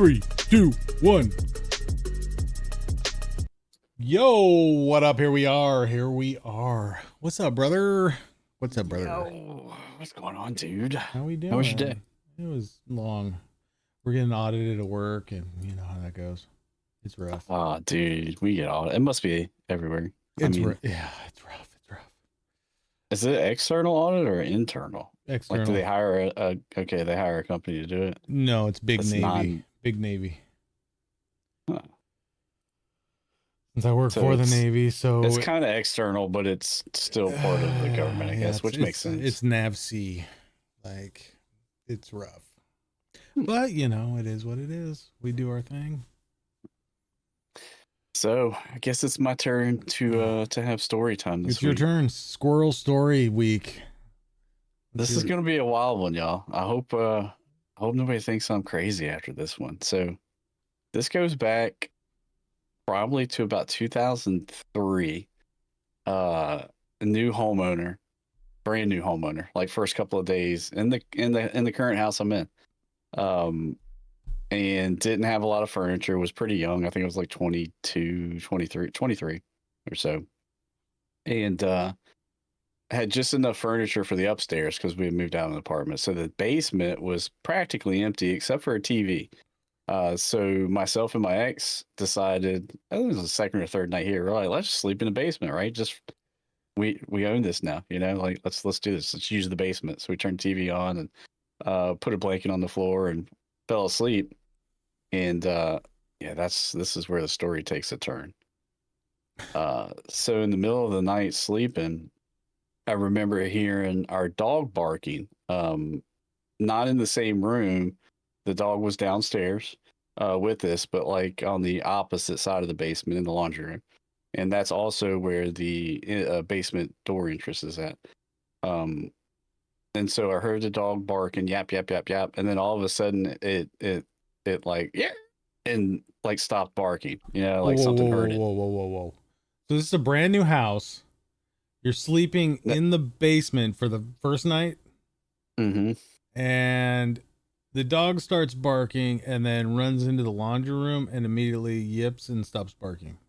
3, 2, 1. Yo, what up? Here we are. What's up, brother? Yo, what's going on, dude? How we doing? How was your day? It was long. We're getting audited at work, and you know how that goes. It's rough. Oh, dude, we get all. It must be everywhere. It's I mean, yeah, it's rough. is it external audit or internal? External. Like, do they hire they hire a company to do it? No, it's Big That's Navy. Big Navy. Huh. Since I work for the Navy, so it's kind of external, but it's still part of the government, I guess, which makes sense. It's NAVC. Like, it's rough. But, you know, it is what it is. We do our thing. So, I guess it's my turn to have story time this week. It's your turn. Squirrel Story Week. This is going to be a wild one, y'all. I hope nobody thinks I'm crazy after this one. So, this goes back probably to about 2003. A new homeowner, brand new homeowner, like first couple of days in the current house I'm in. And didn't have a lot of furniture, was pretty young. I think it was like 23 or so. And had just enough furniture for the upstairs because we had moved out of an apartment. So the basement was practically empty except for a TV. So myself and my ex decided, I think it was the second or third night here, we're like, let's just sleep in the basement, right? Just we own this now, you know, like let's do this. Let's use the basement. So we turned TV on and put a blanket on the floor and fell asleep. And this is where the story takes a turn. So in the middle of the night sleeping, I remember hearing our dog barking. Not in the same room. The dog was downstairs with us, but like on the opposite side of the basement in the laundry room. And that's also where the basement door entrance is at. And so I heard the dog bark and yap, yap, yap, yap. And then all of a sudden it like, yeah, and like stopped barking, you know, like something hurt it. Whoa. So this is a brand new house. You're sleeping in the basement for the first night. Mm-hmm. And the dog starts barking and then runs into the laundry room and immediately yips and stops barking.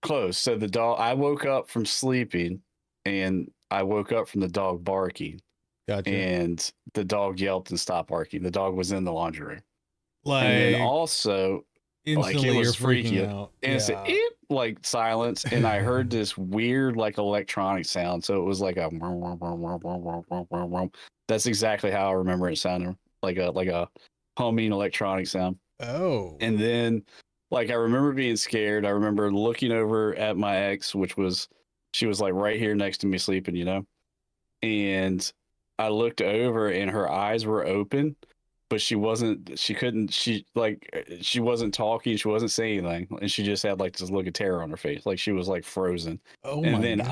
Close. So the dog, I woke up from sleeping and I woke up from the dog barking. Gotcha. And the dog yelped and stopped barking. The dog was in the laundry room. Like, and then also, instantly like, it was you're freaking out. And it's like silence. And I heard this weird, like, electronic sound. So it was like a. That's exactly how I remember it sounding. Like a humming electronic sound. Oh. And then, like, I remember being scared. I remember looking over at my ex, she was like right here next to me sleeping, you know? And I looked over and her eyes were open, but she wasn't talking. She wasn't saying anything. And she just had like this look of terror on her face. Like she was like frozen. Oh and my then God.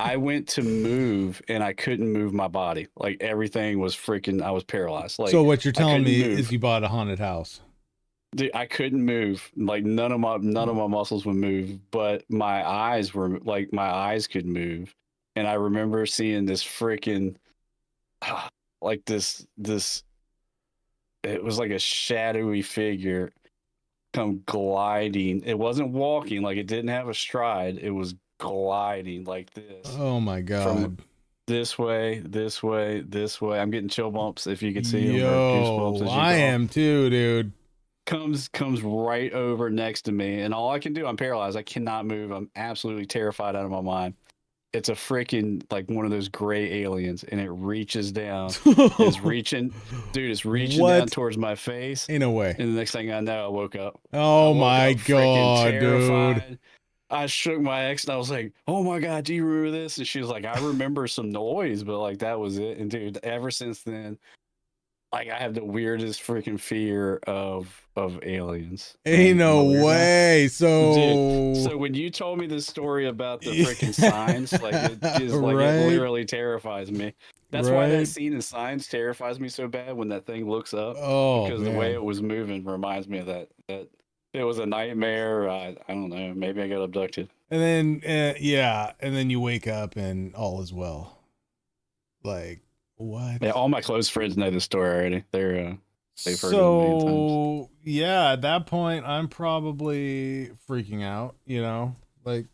I went to move and I couldn't move my body. Like everything was I was paralyzed. Like, so what you're telling me is you bought a haunted house. Dude, I couldn't move. Like none of my muscles would move, but my eyes could move. And I remember seeing this freaking like this it was like a shadowy figure come gliding. It wasn't walking, like it didn't have a stride. It was gliding like this. Oh my God. From this way. I'm getting chill bumps if you could see them. Yo, I am too, dude. Comes right over next to me, and all I can do, I'm paralyzed. I cannot move. I'm absolutely terrified out of my mind. It's a freaking like one of those gray aliens, and it reaches down. It's reaching down towards my face. In a way. And the next thing I know, I woke up. Oh my God, dude. I shook my ex and I was like, "Oh my God, do you remember this?" And she was like, "I remember some noise, but like that was it." And dude, ever since then, like I have the weirdest freaking fear of aliens. Ain't no way. So when you told me this story about the freaking signs, like it just like it literally terrifies me. That's why that scene in Signs terrifies me so bad when that thing looks up. Oh, because the way it was moving reminds me of that it was a nightmare. I don't know. Maybe I got abducted. And then and then you wake up and all is well. Like, what? Yeah, all my close friends know the story already. They're They've heard it a million times. So yeah, at that point, I'm probably freaking out. Like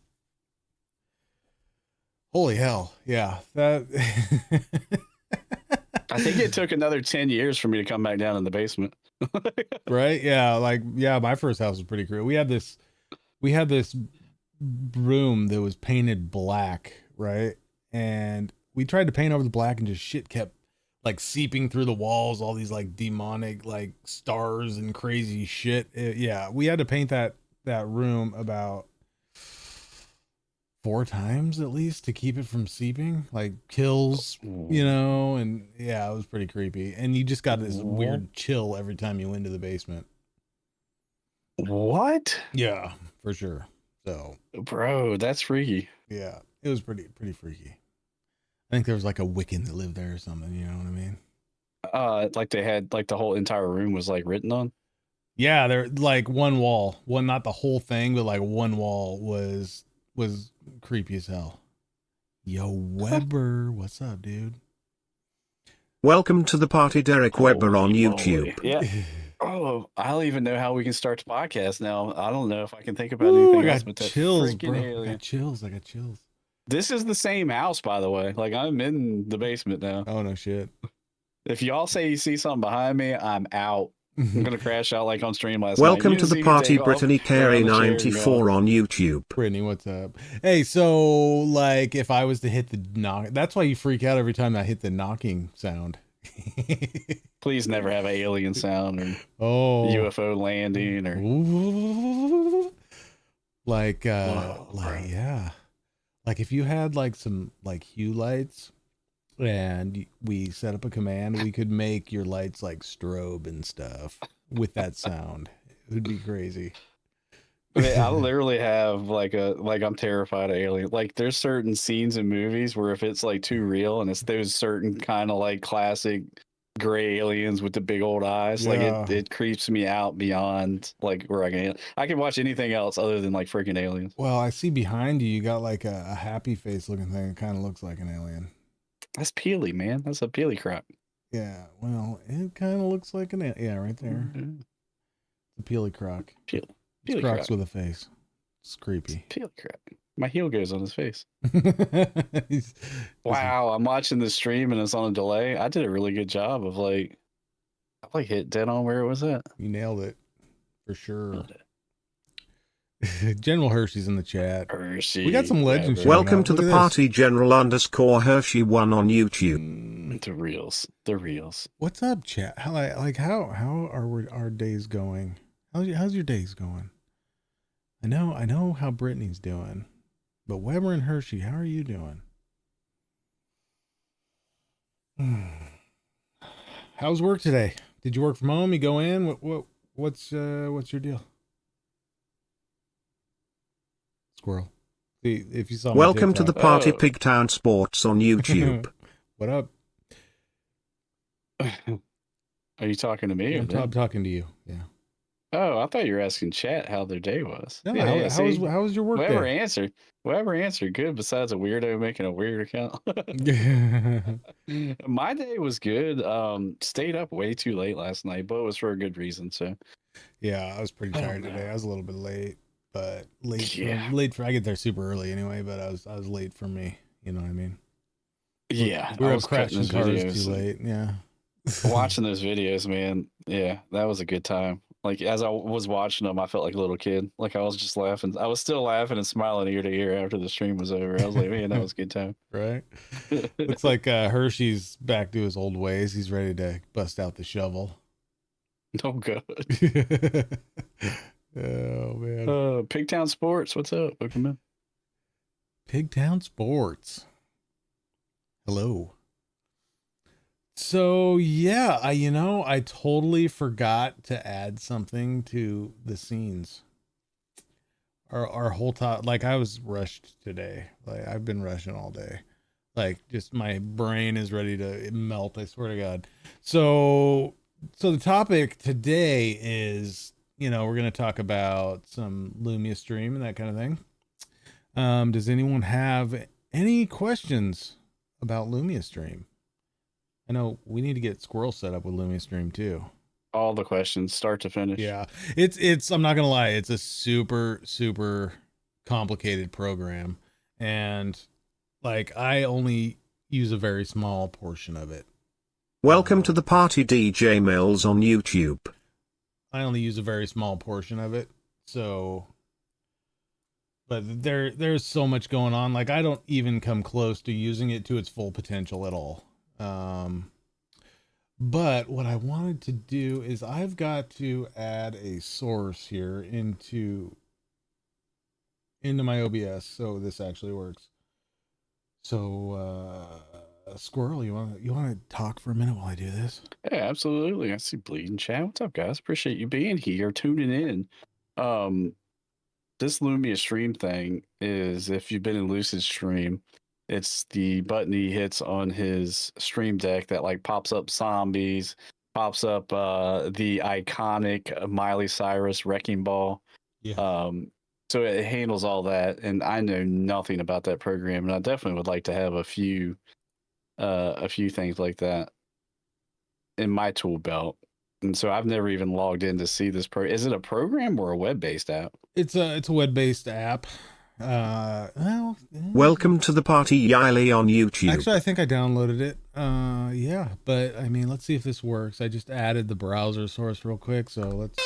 holy hell, yeah, that. I think it took another 10 years for me to come back down in the basement. Right? Yeah, like yeah, my first house was pretty cool. We had this room that was painted black, right? And we tried to paint over the black and just shit kept like seeping through the walls, all these like demonic like stars and crazy shit. Yeah, we had to paint that room about 4 times at least to keep it from seeping, like kills, and yeah, it was pretty creepy. And you just got this weird chill every time you went to the basement. What? Yeah, for sure. So, bro, that's freaky. Yeah, it was pretty freaky. I think there was like a Wiccan that lived there or something. You know what I mean? Like they had like the whole entire room was like written on. Yeah, there like one wall, not the whole thing, but like one wall was creepy as hell. Yo, Weber, what's up, dude? Welcome to the party, Derek Weber on YouTube. Yeah. Oh, I don't even know how we can start the podcast now. I don't know if I can think about anything else but that chills, freaking bro. alien. I got chills. This is the same house, by the way. Like I'm in the basement now. Oh no shit. If y'all say you see something behind me, I'm out. I'm gonna crash out like on stream last Welcome night. to the party, Brittany Carey 94 on YouTube. Brittany, what's up? Hey, so like if I was to hit the knock, that's why you freak out every time I hit the knocking sound. Please never have an alien sound or UFO landing or like yeah, like if you had like some like hue lights and we set up a command, we could make your lights like strobe and stuff with that sound. It would be crazy. I literally have like I'm terrified of aliens. Like there's certain scenes in movies where if it's like too real and it's those certain kind of like classic gray aliens with the big old eyes, like it creeps me out beyond like where I can watch anything else other than like freaking aliens. Well, I see behind you got like a happy face looking thing. It kind of looks like an alien. That's Peely, man. That's a Peely croc. Yeah, well, it kind of looks like an alien. Yeah, right there. Mm-hmm. The Peely croc. Peely Crocs croc with a face. It's creepy. Peely croc. My heel goes on his face. Wow, I'm watching the stream and it's on a delay. I did a really good job of I hit dead on where it was at. You nailed it for sure. General Hershey's in the chat. Hershey. We got some legends. Welcome to the party, General_Hershey1 on YouTube. The reals. What's up, chat? How are our days going? How's your days going? I know how Brittany's doing, but Weber and Hershey, how are you doing? How's work today? Did you work from home? You go in? What's your deal? Squirrel. See, if you saw Welcome to the party, Pigtown Sports on YouTube. What up? Are you talking to me? I'm talking to you. Yeah. Oh, I thought you were asking chat how their day was. No, how was your work day? Whoever answered good besides a weirdo making a weird account. My day was good. Stayed up way too late last night, but it was for a good reason. So yeah, I was pretty tired today. I was a little bit late, but late for I get there super early anyway, but I was late for me. You know what I mean? Yeah. We were up crashing cars too late. Yeah. Watching those videos, man. Yeah, that was a good time. Like as I was watching them, I felt like a little kid. Like I was just laughing. I was still laughing and smiling ear to ear after the stream was over. I was like, man, that was a good time. Right? Looks like Hershey's back to his old ways. He's ready to bust out the shovel. Oh, good. Oh, man. Pigtown Sports, what's up? Welcome in. Pigtown Sports. Hello. So yeah, I totally forgot to add something to the scenes. Our whole top, like I was rushed today. Like I've been rushing all day. Like just my brain is ready to melt. I swear to God. So the topic today is, we're going to talk about some Lumia stream and that kind of thing. Does anyone have any questions about Lumia stream? I know we need to get Squrl set up with Lumia stream too. all the questions, start to finish. Yeah, it's I'm not gonna lie, it's a super complicated program, and like I only use a very small portion of it. Welcome to the party, DJ Mills on YouTube. I only use a very small portion of it, so. But there's so much going on. Like I don't even come close to using it to its full potential at all. But what I wanted to do is I've got to add a source here into my OBS so this actually works. So Squirrel, you want to talk for a minute while I do this? Yeah, absolutely. I see Bleeding Chat. What's up, guys? Appreciate you being here, tuning in. This Lumia stream thing is, if you've been in Lucid stream, it's the button he hits on his stream deck that like pops up zombies, pops up the iconic Miley Cyrus Wrecking Ball. Yeah. So it handles all that, and I know nothing about that program, and I definitely would like to have a few things like that in my tool belt. And so I've never even logged in to see this Is it a program or a web-based app? It's a web-based app. Welcome to the party, Yiley on YouTube. Actually, I think I downloaded it. Yeah, but I mean, let's see if this works. I just added the browser source real quick, so let's.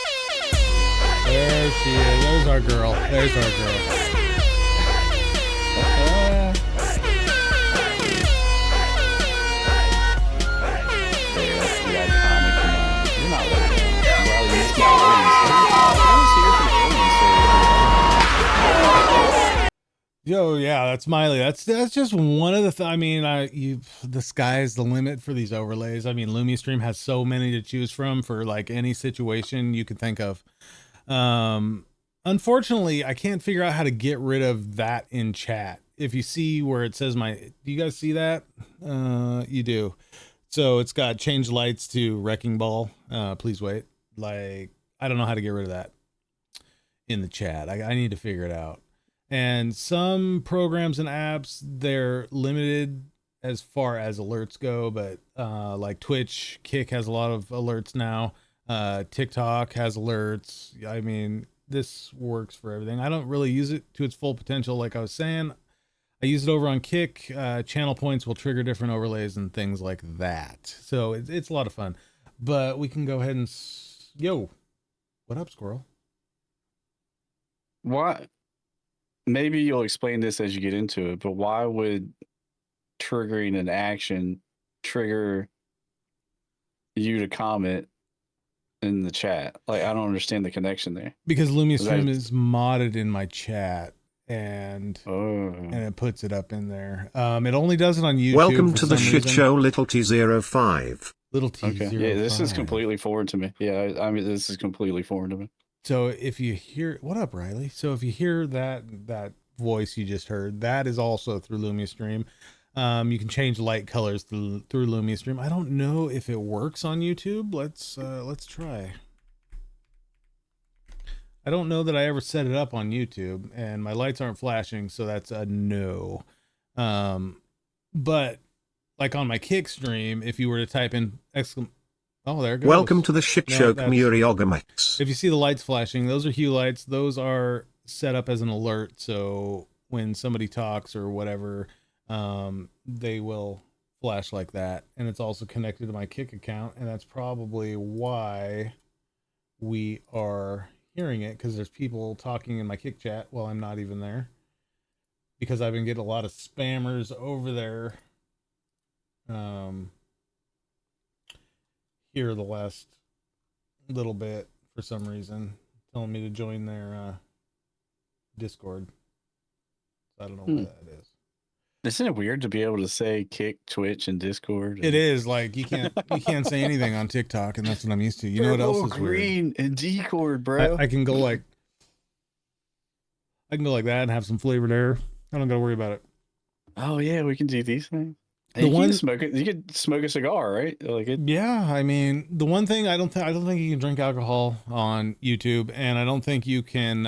There she is. There's our girl. There's our girl. Yo, yeah, that's Miley. That's just one of the. I mean, the sky's the limit for these overlays. I mean, Lumia Stream has so many to choose from for like any situation you can think of. Unfortunately, I can't figure out how to get rid of that in chat. If you see where it says do you guys see that? You do. So it's got change lights to wrecking ball. Please wait. Like, I don't know how to get rid of that in the chat. I need to figure it out. And some programs and apps, they're limited as far as alerts go, but like Twitch, Kick has a lot of alerts now. TikTok has alerts. I mean, this works for everything. I don't really use it to its full potential, like I was saying. I use it over on Kick. Channel points will trigger different overlays and things like that. So it's a lot of fun. But we can go ahead and... Yo, what up, Squirrel? What? Maybe you'll explain this as you get into it, but why would triggering an action trigger you to comment in the chat? Like, I don't understand the connection there. Because Lumia Stream is modded in my chat, and it puts it up in there. It only does it on YouTube. Welcome to the shit show, Little T05. Little T05. Okay. Yeah, this is completely foreign to me. Yeah, I mean, this is completely foreign to me. So if you hear, what up, Riley? So if you hear that voice you just heard, that is also through Lumia Stream. You can change light colors through Lumia Stream. I don't know if it works on YouTube. Let's try. I don't know that I ever set it up on YouTube, and my lights aren't flashing, so that's a no. But like on my Kick stream, if you were to type in oh, there it goes. Welcome to the shit show, Muriogamix. If you see the lights flashing, those are hue lights. Those are set up as an alert. So when somebody talks or whatever, they will flash like that. And it's also connected to my Kick account. And that's probably why we are hearing it, because there's people talking in my Kick chat while I'm not even there. Because I've been getting a lot of spammers over there. Here the last little bit for some reason, telling me to join their Discord. I don't know what that is. Isn't it weird to be able to say Kick, Twitch, and Discord? It is. Like you can't say anything on TikTok, and that's what I'm used to. You know what else is green weird? And Discord, bro. I can go like that and have some flavor there. I don't gotta worry about it. Oh yeah, we can do these things. You could smoke a cigar, right? Yeah, I mean, the one thing I don't think you can drink alcohol on YouTube, and I don't think you can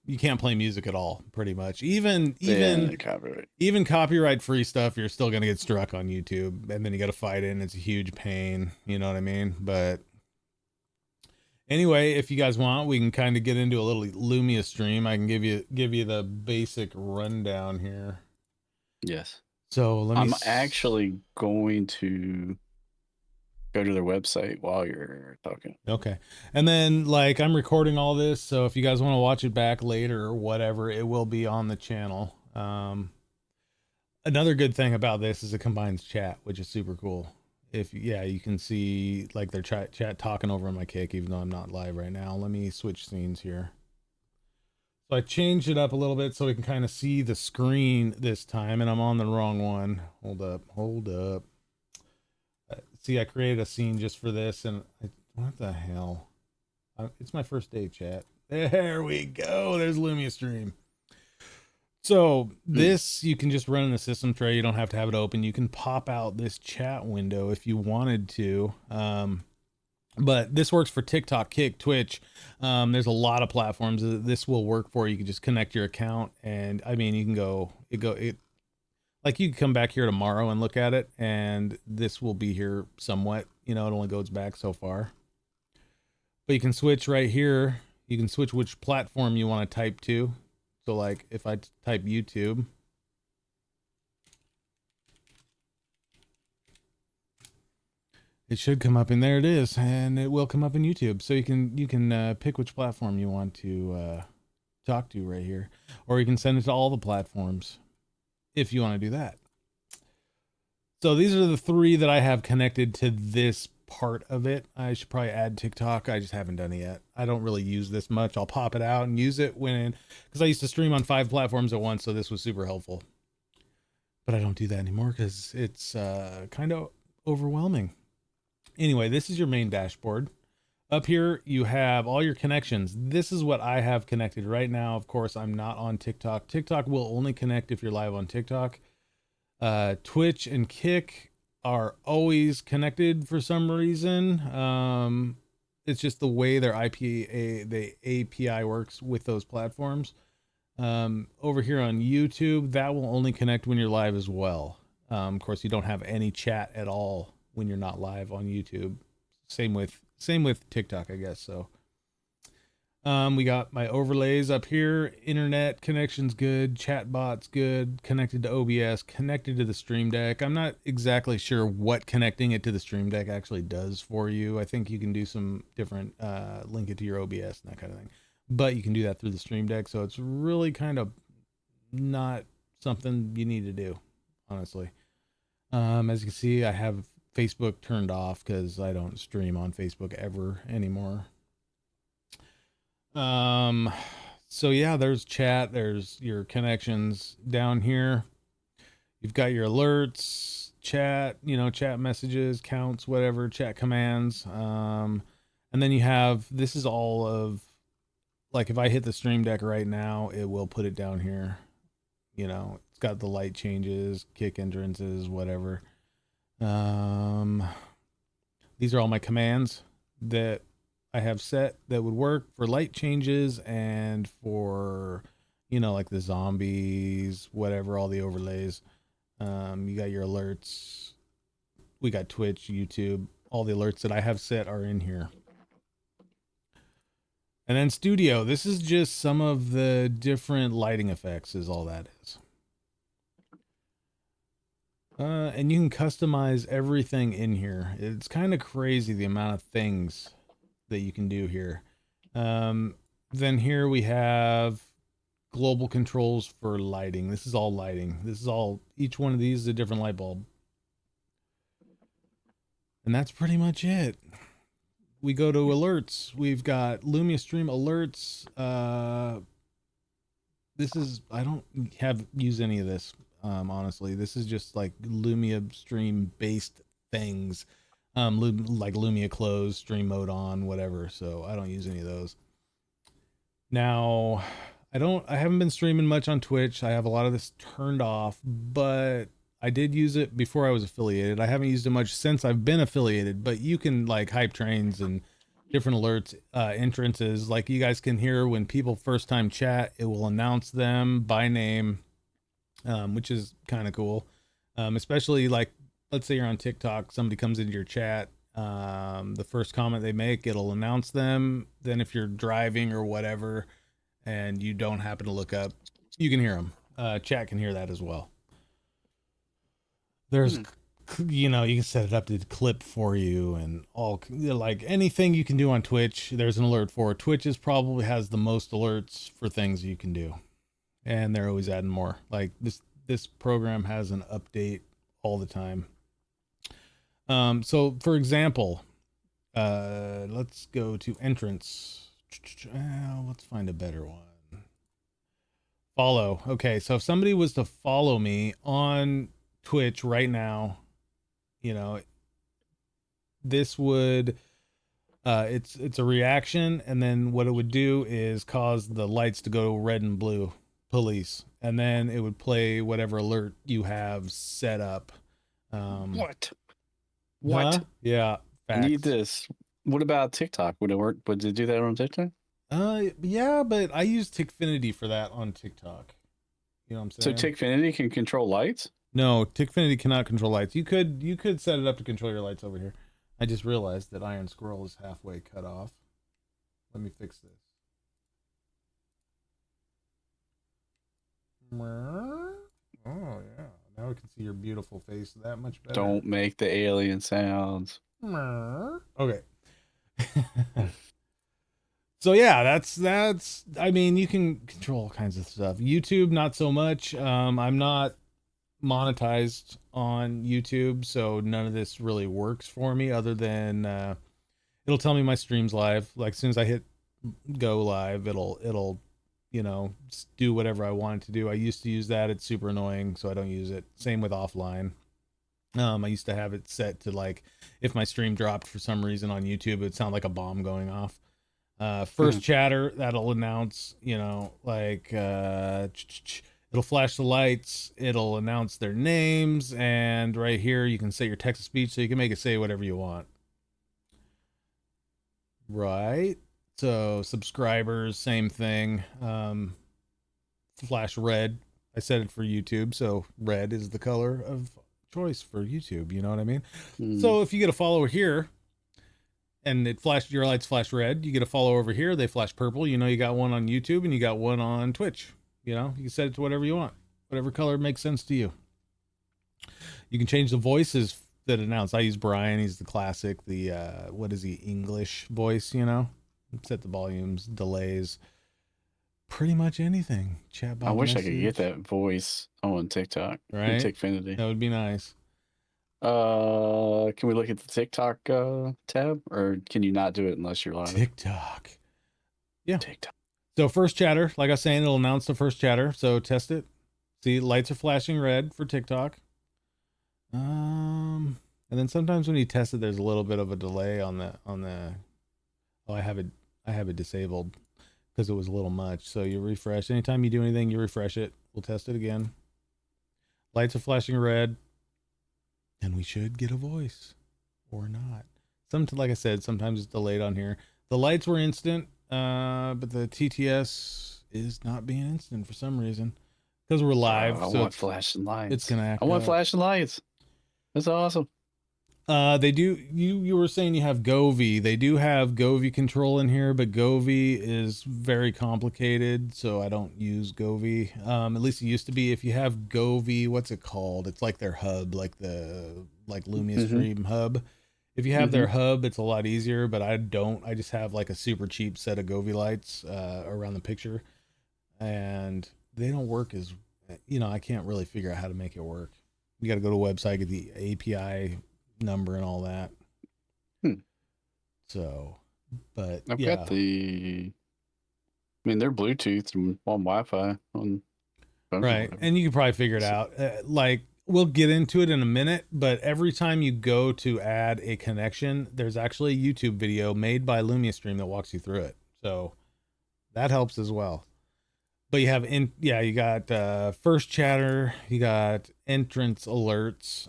you can't play music at all, pretty much. Even copyright. even copyright free stuff, you're still gonna get struck on YouTube, and then you got to fight it, and it's a huge pain. You know what I mean? But anyway, if you guys want, we can kind of get into a little Lumia stream. I can give you the basic rundown here. Yes. So I'm actually going to go to their website while you're talking. Okay. And then like I'm recording all this, so if you guys want to watch it back later or whatever, it will be on the channel. Another good thing about this is it combines chat, which is super cool. You can see like their chat talking over on my kick, even though I'm not live right now. Let me switch scenes here. So I changed it up a little bit so we can kind of see the screen this time, and I'm on the wrong one. Hold up. See, I created a scene just for this, and what the hell? It's my first day, chat. There we go. There's Lumia stream. So this, you can just run in the system tray. You don't have to have it open. You can pop out this chat window if you wanted to. But this works for TikTok, Kick, Twitch. There's a lot of platforms that this will work for. You can just connect your account, and I mean, you can like you can come back here tomorrow and look at it, and this will be here somewhat. You know, it only goes back so far. But you can switch right here. You can switch which platform you want to type to. So like if I type YouTube, it should come up, and there it is, and it will come up in YouTube. So you can pick which platform you want to talk to right here, or you can send it to all the platforms if you want to do that. So these are the three that I have connected to this part of it. I should probably add TikTok. I just haven't done it yet. I don't really use this much. I'll pop it out and use it because I used to stream on 5 platforms at once, so this was super helpful. But I don't do that anymore because it's kind of overwhelming. Anyway, this is your main dashboard. Up here, you have all your connections. This is what I have connected right now. Of course, I'm not on TikTok. TikTok will only connect if you're live on TikTok. Twitch and Kick are always connected for some reason. It's just the way their the API works with those platforms. Over here on YouTube, that will only connect when you're live as well. Of course, you don't have any chat at all when you're not live on YouTube. Same with TikTok, I guess. So we got my overlays up here. Internet connection's good, chat bot's good, connected to OBS, connected to the Stream Deck. I'm not exactly sure what connecting it to the Stream Deck actually does for you. I think you can do some different link it to your OBS and that kind of thing, but you can do that through the Stream Deck, so it's really kind of not something you need to do, honestly. As you can see, I have Facebook turned off because I don't stream on Facebook ever anymore. So yeah, there's chat, there's your connections down here. You've got your alerts, chat, chat messages, counts, whatever, chat commands. And then you have, this is all of, like if I hit the Stream Deck right now, it will put it down here. It's got the light changes, kick entrances, whatever. These are all my commands that I have set that would work for light changes and for, like the zombies, whatever, all the overlays. You got your alerts. We got Twitch, YouTube, all the alerts that I have set are in here. And then Studio, this is just some of the different lighting effects is all that is. And you can customize everything in here. It's kind of crazy the amount of things that you can do here. Then here we have global controls for lighting. This is all lighting. Each one of these is a different light bulb. And that's pretty much it. We go to alerts. We've got Lumia Stream alerts. I don't use any of this. Honestly, this is just like Lumia Stream based things, like Lumia close, stream mode on, whatever. So I don't use any of those. Now, I haven't been streaming much on Twitch. I have a lot of this turned off, but I did use it before I was affiliated. I haven't used it much since I've been affiliated, but you can like hype trains and different alerts, entrances. Like you guys can hear when people first time chat, it will announce them by name, which is kind of cool. Especially like, let's say you're on TikTok, somebody comes into your chat, the first comment they make, it'll announce them. Then if you're driving or whatever, and you don't happen to look up, you can hear them. Chat can hear that as well. There's, you know, you can set it up to clip for you and all, like anything you can do on Twitch, there's an alert for. Twitch probably has the most alerts for things you can do. And they're always adding more. Like this program has an update all the time. So for example, let's go to entrance. Let's find a better one. Follow. Okay, so if somebody was to follow me on Twitch right now, you know, this would it's a reaction, and then what it would do is cause the lights to go red and blue, police, and then it would play whatever alert you have set up. What? Huh? Yeah, I need this. What about TikTok? Would it work? Would it do that on TikTok? Yeah, but I use Tickfinity for that on TikTok. You know what I'm saying? So Tickfinity can control lights? No, Tickfinity cannot control lights. You could set it up to control your lights over here. I just realized that Iron Squrl is halfway cut off. Let me fix this. Oh yeah, now we can see your beautiful face that much better. Don't make the alien sounds. Okay. So yeah, that's I mean, you can control all kinds of stuff. YouTube, not so much. I'm not monetized on YouTube, so none of this really works for me other than it'll tell me my stream's live. Like as soon as I hit go live, it'll you know, do whatever I want it to do. I used to use that. It's super annoying, so I don't use it. Same with offline. I used to have it set to like if my stream dropped for some reason on YouTube, it would sound like a bomb going off. First chatter, that'll announce, you know, like it'll flash the lights, it'll announce their names, and right here you can set your text to speech, so you can make it say whatever you want. Right. So subscribers, same thing. Flash red. I set it for YouTube, so red is the color of choice for YouTube. You know what I mean? So if you get a follower here, and it flashed, your lights flash red, you get a follow over here, they flash purple, you know you got one on YouTube and you got one on Twitch. You know, you can set it to whatever you want, whatever color makes sense to you. You can change the voices that announce. I use Brian, he's the classic, the what is he, English voice, you know? Set the volumes, delays, pretty much anything. Chat box. I wish I could get that voice on TikTok. Right? Tickfinity. That would be nice. Can we look at the TikTok tab, or can you not do it unless you're live? TikTok. Yeah. TikTok. So first chatter, like I was saying, it'll announce the first chatter. So test it. See, lights are flashing red for TikTok. And then sometimes when you test it, there's a little bit of a delay on the. Oh, I have it disabled because it was a little much. So you refresh. Anytime you do anything, you refresh it. We'll test it again. Lights are flashing red. And we should get a voice or not. Like I said, sometimes it's delayed on here. The lights were instant, but the TTS is not being instant for some reason because we're live. I want flashing lights. It's gonna act. I want flashing lights. That's awesome. They do. You were saying you have Govee. They do have Govee control in here, but Govee is very complicated, so I don't use Govee. At least it used to be. If you have Govee, what's it called? It's like their hub, like Lumia Stream hub. If you have their hub, it's a lot easier, but I don't. I just have like a super cheap set of Govee lights around the picture, and they don't work as, you know, I can't really figure out how to make it work. You got to go to a website, get the API number and all that. So, but I've got they're Bluetooth and on Wi-Fi on right, and you can probably figure it out. Like we'll get into it in a minute, but every time you go to add a connection, there's actually a YouTube video made by Lumia Stream that walks you through it, so that helps as well. But you have you got first chatter, you got entrance alerts.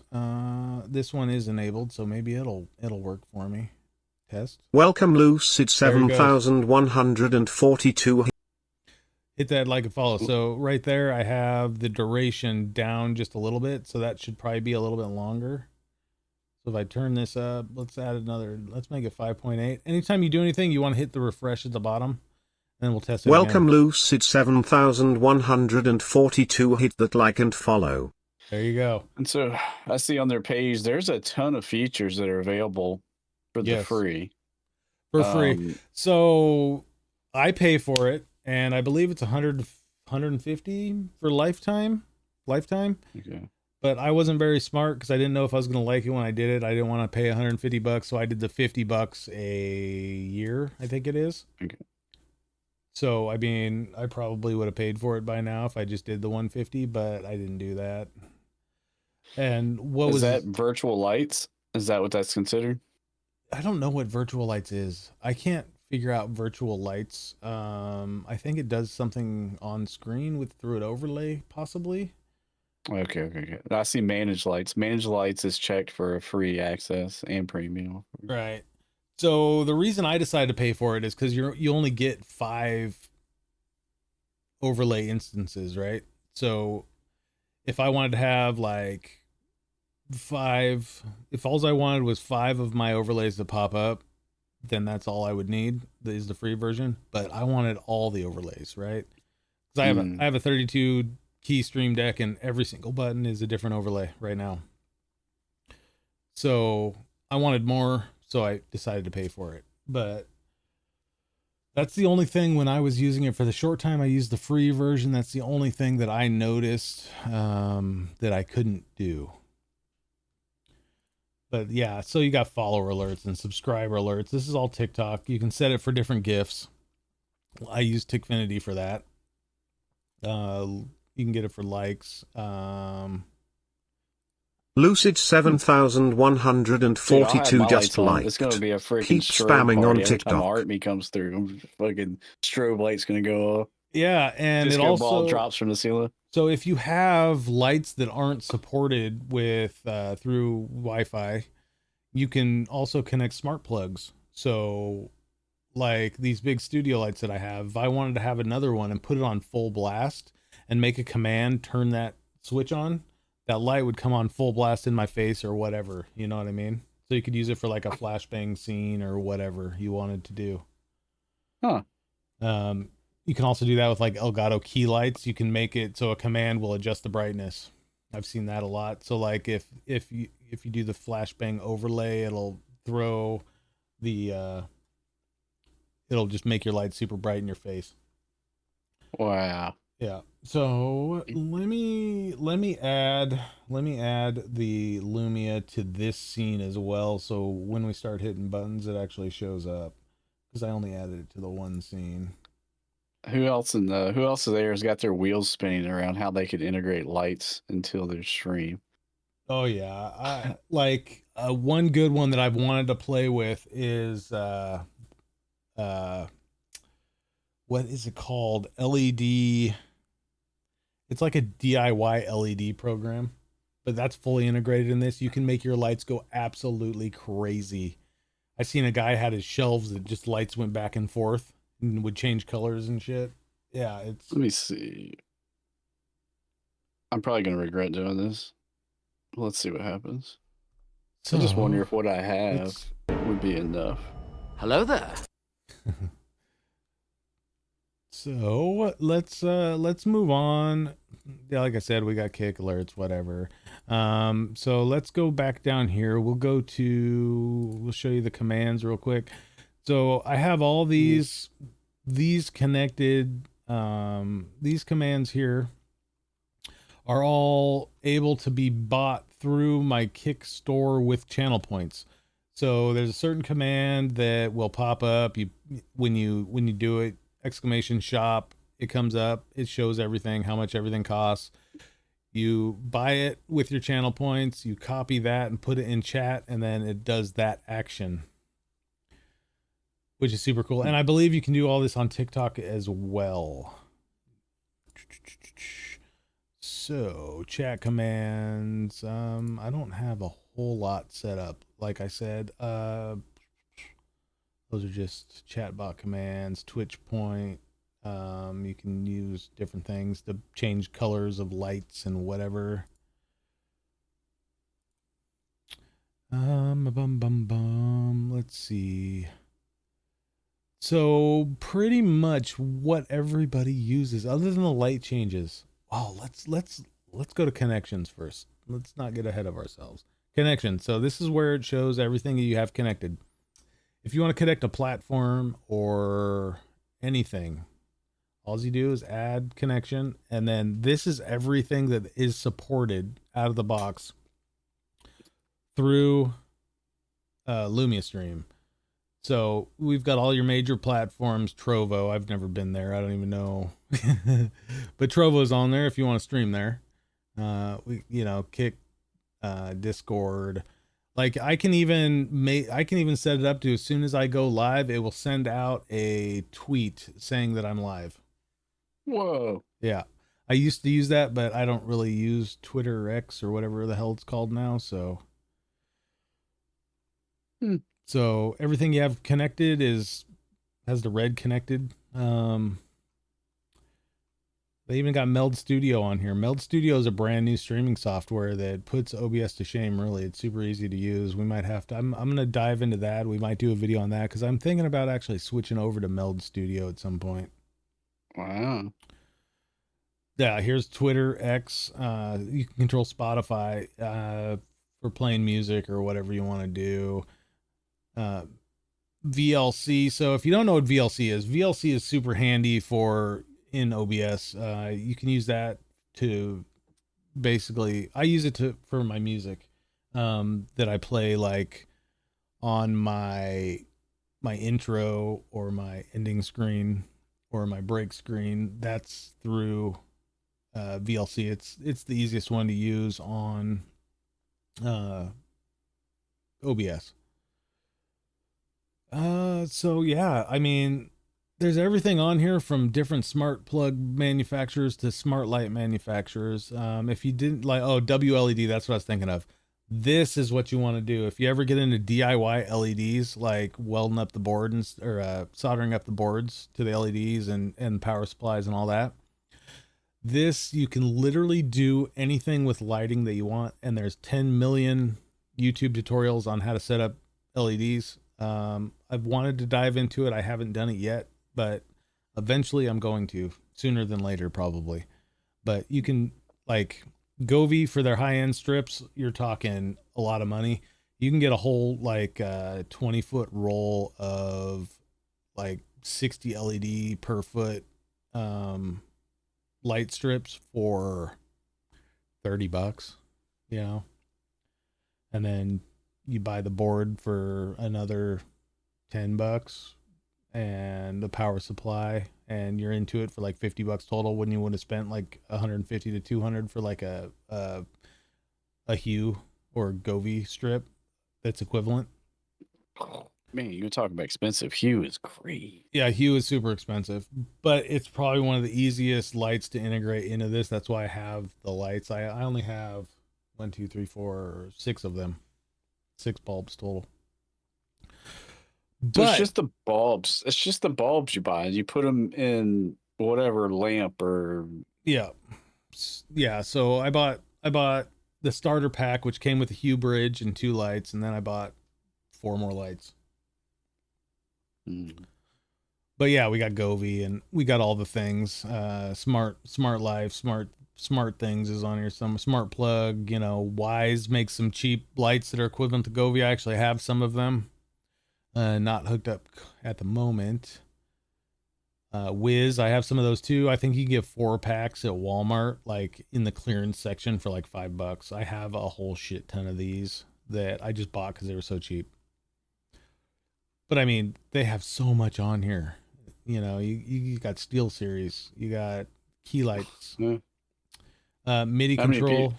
This one is enabled, so maybe it'll work for me. Test. Welcome Lucid There it goes. 7142. Hit that like and follow. So right there, I have the duration down just a little bit. So that should probably be a little bit longer. So if I turn this up, let's make it 5.8. Anytime you do anything, you want to hit the refresh at the bottom. Then we'll test it Welcome again. Lucid 7142. Hit that like and follow. There you go. And so I see on their page, there's a ton of features that are available for the free. For free. So I pay for it, and I believe it's 150 for lifetime. Okay. But I wasn't very smart because I didn't know if I was going to like it when I did it. I didn't want to pay $150, so I did the $50 a year, I think it is. Okay. So, I mean, I probably would have paid for it by now if I just did the 150, but I didn't do that. And what was that virtual lights? Is that what that's considered? I don't know what virtual lights is. I can't figure out virtual lights. I think it does something on screen through an overlay, possibly. Okay. I see managed lights. Managed lights is checked for free access and premium. Right. So the reason I decided to pay for it is because you only get 5 overlay instances, right? So if I wanted to have like 5, if all I wanted was 5 of my overlays to pop up, then that's all I would need is the free version. But I wanted all the overlays, right? Because I have a 32 key stream deck, and every single button is a different overlay right now. So I wanted more, so I decided to pay for it. But that's the only thing when I was using it for the short time I used the free version. That's the only thing that I noticed that I couldn't do. But yeah, so you got follower alerts and subscriber alerts. This is all TikTok. You can set it for different GIFs. I use Tickfinity for that. You can get it for likes. Lucid 7142 just like. It's gonna be a freaking Keep spamming on TikTok. Every time Artme comes through, fucking strobe light's gonna go off. Yeah, and Disco it also ball drops from the ceiling. So if you have lights that aren't supported with through Wi-Fi, you can also connect smart plugs. So like these big studio lights that I have, if I wanted to have another one and put it on full blast and make a command, turn that switch on, that light would come on full blast in my face or whatever. You know what I mean? So you could use it for like a flashbang scene or whatever you wanted to do. Huh. You can also do that with like Elgato key lights. You can make it so a command will adjust the brightness. I've seen that a lot. So like if you do the flashbang overlay, it'll throw the it'll just make your light super bright in your face. Wow. Yeah. So let me add the Lumia to this scene as well. So when we start hitting buttons, it actually shows up because I only added it to the one scene. Who else there has got their wheels spinning around how they could integrate lights into their stream? Oh yeah, I like one good one that I've wanted to play with is what is it called? LED. It's like a DIY LED program, but that's fully integrated in this. You can make your lights go absolutely crazy. I seen a guy had his shelves that just lights went back and forth and would change colors and shit. Yeah, it's. Let me see. I'm probably gonna regret doing this. Let's see what happens. So, I just wonder if what I have would be enough. Hello there. So let's move on. Yeah, like I said, we got kick alerts, whatever. So let's go back down here. We'll show you the commands real quick. So I have all these connected. These commands here are all able to be bought through my Kick store with channel points. So there's a certain command that will pop up when you do it. Exclamation shop, it comes up, it shows everything, how much everything costs. You buy it with your channel points, you copy that and put it in chat, and then it does that action, which is super cool. And I believe you can do all this on TikTok as well. So chat commands, I don't have a whole lot set up, like I said. Those are just chatbot commands. Twitch point. You can use different things to change colors of lights and whatever. Let's see. So pretty much what everybody uses, other than the light changes. Oh, let's go to connections first. Let's not get ahead of ourselves. Connections. So this is where it shows everything you have connected. If you want to connect a platform or anything, all you do is add connection, and then this is everything that is supported out of the box through Lumia Stream. So we've got all your major platforms. Trovo, I've never been there. I don't even know. But Trovo's on there if you want to stream there. Kick, Discord. Like I can even set it up to, as soon as I go live, it will send out a tweet saying that I'm live. Whoa. Yeah. I used to use that, but I don't really use Twitter or X or whatever the hell it's called now. So So everything you have connected has the red connected. They even got Meld Studio on here. Meld Studio is a brand new streaming software that puts OBS to shame. Really, it's super easy to use. We might have to. I'm gonna dive into that. We might do a video on that because I'm thinking about actually switching over to Meld Studio at some point. Wow. Yeah, here's Twitter, X. You can control Spotify for playing music or whatever you want to do. VLC. So if you don't know what VLC is super handy for in OBS. You can use that to basically, I use it for my music that I play, like on my intro or my ending screen or my break screen. That's through VLC. It's the easiest one to use on OBS. So yeah, I mean, there's everything on here from different smart plug manufacturers to smart light manufacturers. If you didn't like, WLED, that's what I was thinking of. This is what you want to do. If you ever get into DIY LEDs, like welding up the board or soldering up the boards to the LEDs and power supplies and all that, this, you can literally do anything with lighting that you want. And there's 10 million YouTube tutorials on how to set up LEDs. I've wanted to dive into it. I haven't done it yet, but eventually I'm going to, sooner than later probably. But you can, like, Govee for their high-end strips, you're talking a lot of money. You can get a whole 20-foot roll of like 60 LED per foot light strips for $30, and then you buy the board for another $10 and the power supply, and you're into it for like $50 total, when you would have spent like 150 to 200 for like a Hue or Govee strip that's equivalent. Man, you talk about expensive. Hue is great. Yeah, Hue is super expensive, but it's probably one of the easiest lights to integrate into this. That's why I have the lights. I only have 1, 2, 3, 4, 6 of them. 6 bulbs total. So it's just the bulbs. It's just the bulbs you buy. You put them in whatever lamp or... Yeah. So I bought the starter pack, which came with a Hue bridge and 2 lights, and then I bought 4 more lights. But yeah, we got Govee and we got all the things. Smart Life, smart things is on here. Some smart plug, Wise makes some cheap lights that are equivalent to Govee. I actually have some of them, not hooked up at the moment. Wiz, I have some of those too. I think you can get 4 packs at Walmart, like in the clearance section for like $5. I have a whole shit ton of these that I just bought because they were so cheap. But I mean, they have so much on here. You got Steel Series, you got key lights, MIDI control.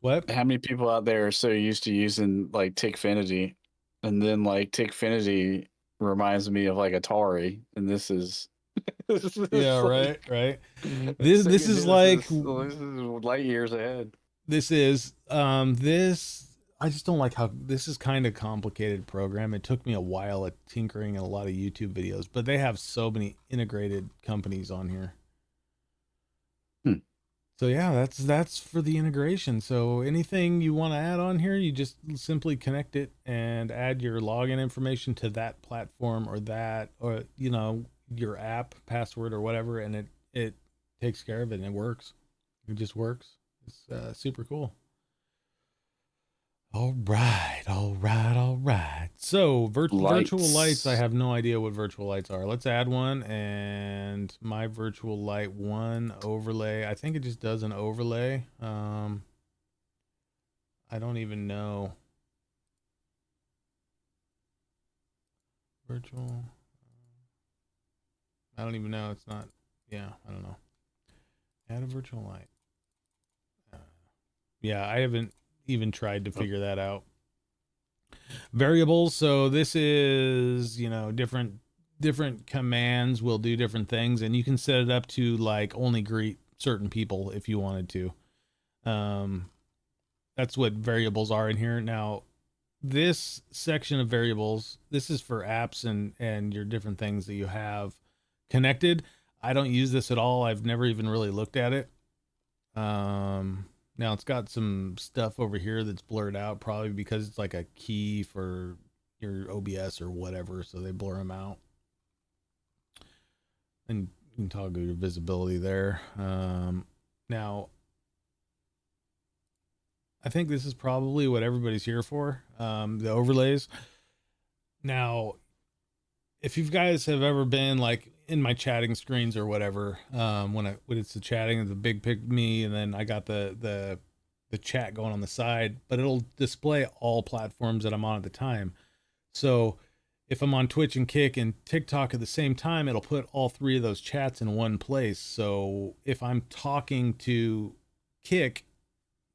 What? How many people out there are so used to using like Tickfinity, and then like Tickfinity reminds me of like Atari, and this is yeah, like, right. This is like light years ahead. This is this I just don't like how this is kind of complicated program. It took me a while at tinkering and a lot of YouTube videos, but they have so many integrated companies on here. So yeah, that's for the integration. So anything you want to add on here, you just simply connect it and add your login information to that platform or your app password or whatever, and it takes care of it and it works. It just works. It's super cool. All right. So virtual lights, I have no idea what virtual lights are. Let's add one, and my virtual light one overlay. I think it just does an overlay. I don't even know. Virtual. I don't even know. It's not. Yeah, I don't know. Add a virtual light. Yeah, I haven't even tried to figure that out. Variables. So this is, different commands will do different things, and you can set it up to like only greet certain people if you wanted to. That's what variables are in here. Now, this section of variables, this is for apps and your different things that you have connected. I don't use this at all. I've never even really looked at it. Now it's got some stuff over here that's blurred out, probably because it's like a key for your OBS or whatever, so they blur them out. And you can toggle your visibility there. Now, I think this is probably what everybody's here for, the overlays. Now, if you guys have ever been like in my chatting screens or whatever, when it's the chatting, the big pic me, and then I got the chat going on the side, but it'll display all platforms that I'm on at the time. So if I'm on Twitch and Kick and TikTok at the same time, it'll put all three of those chats in one place. So if I'm talking to Kick,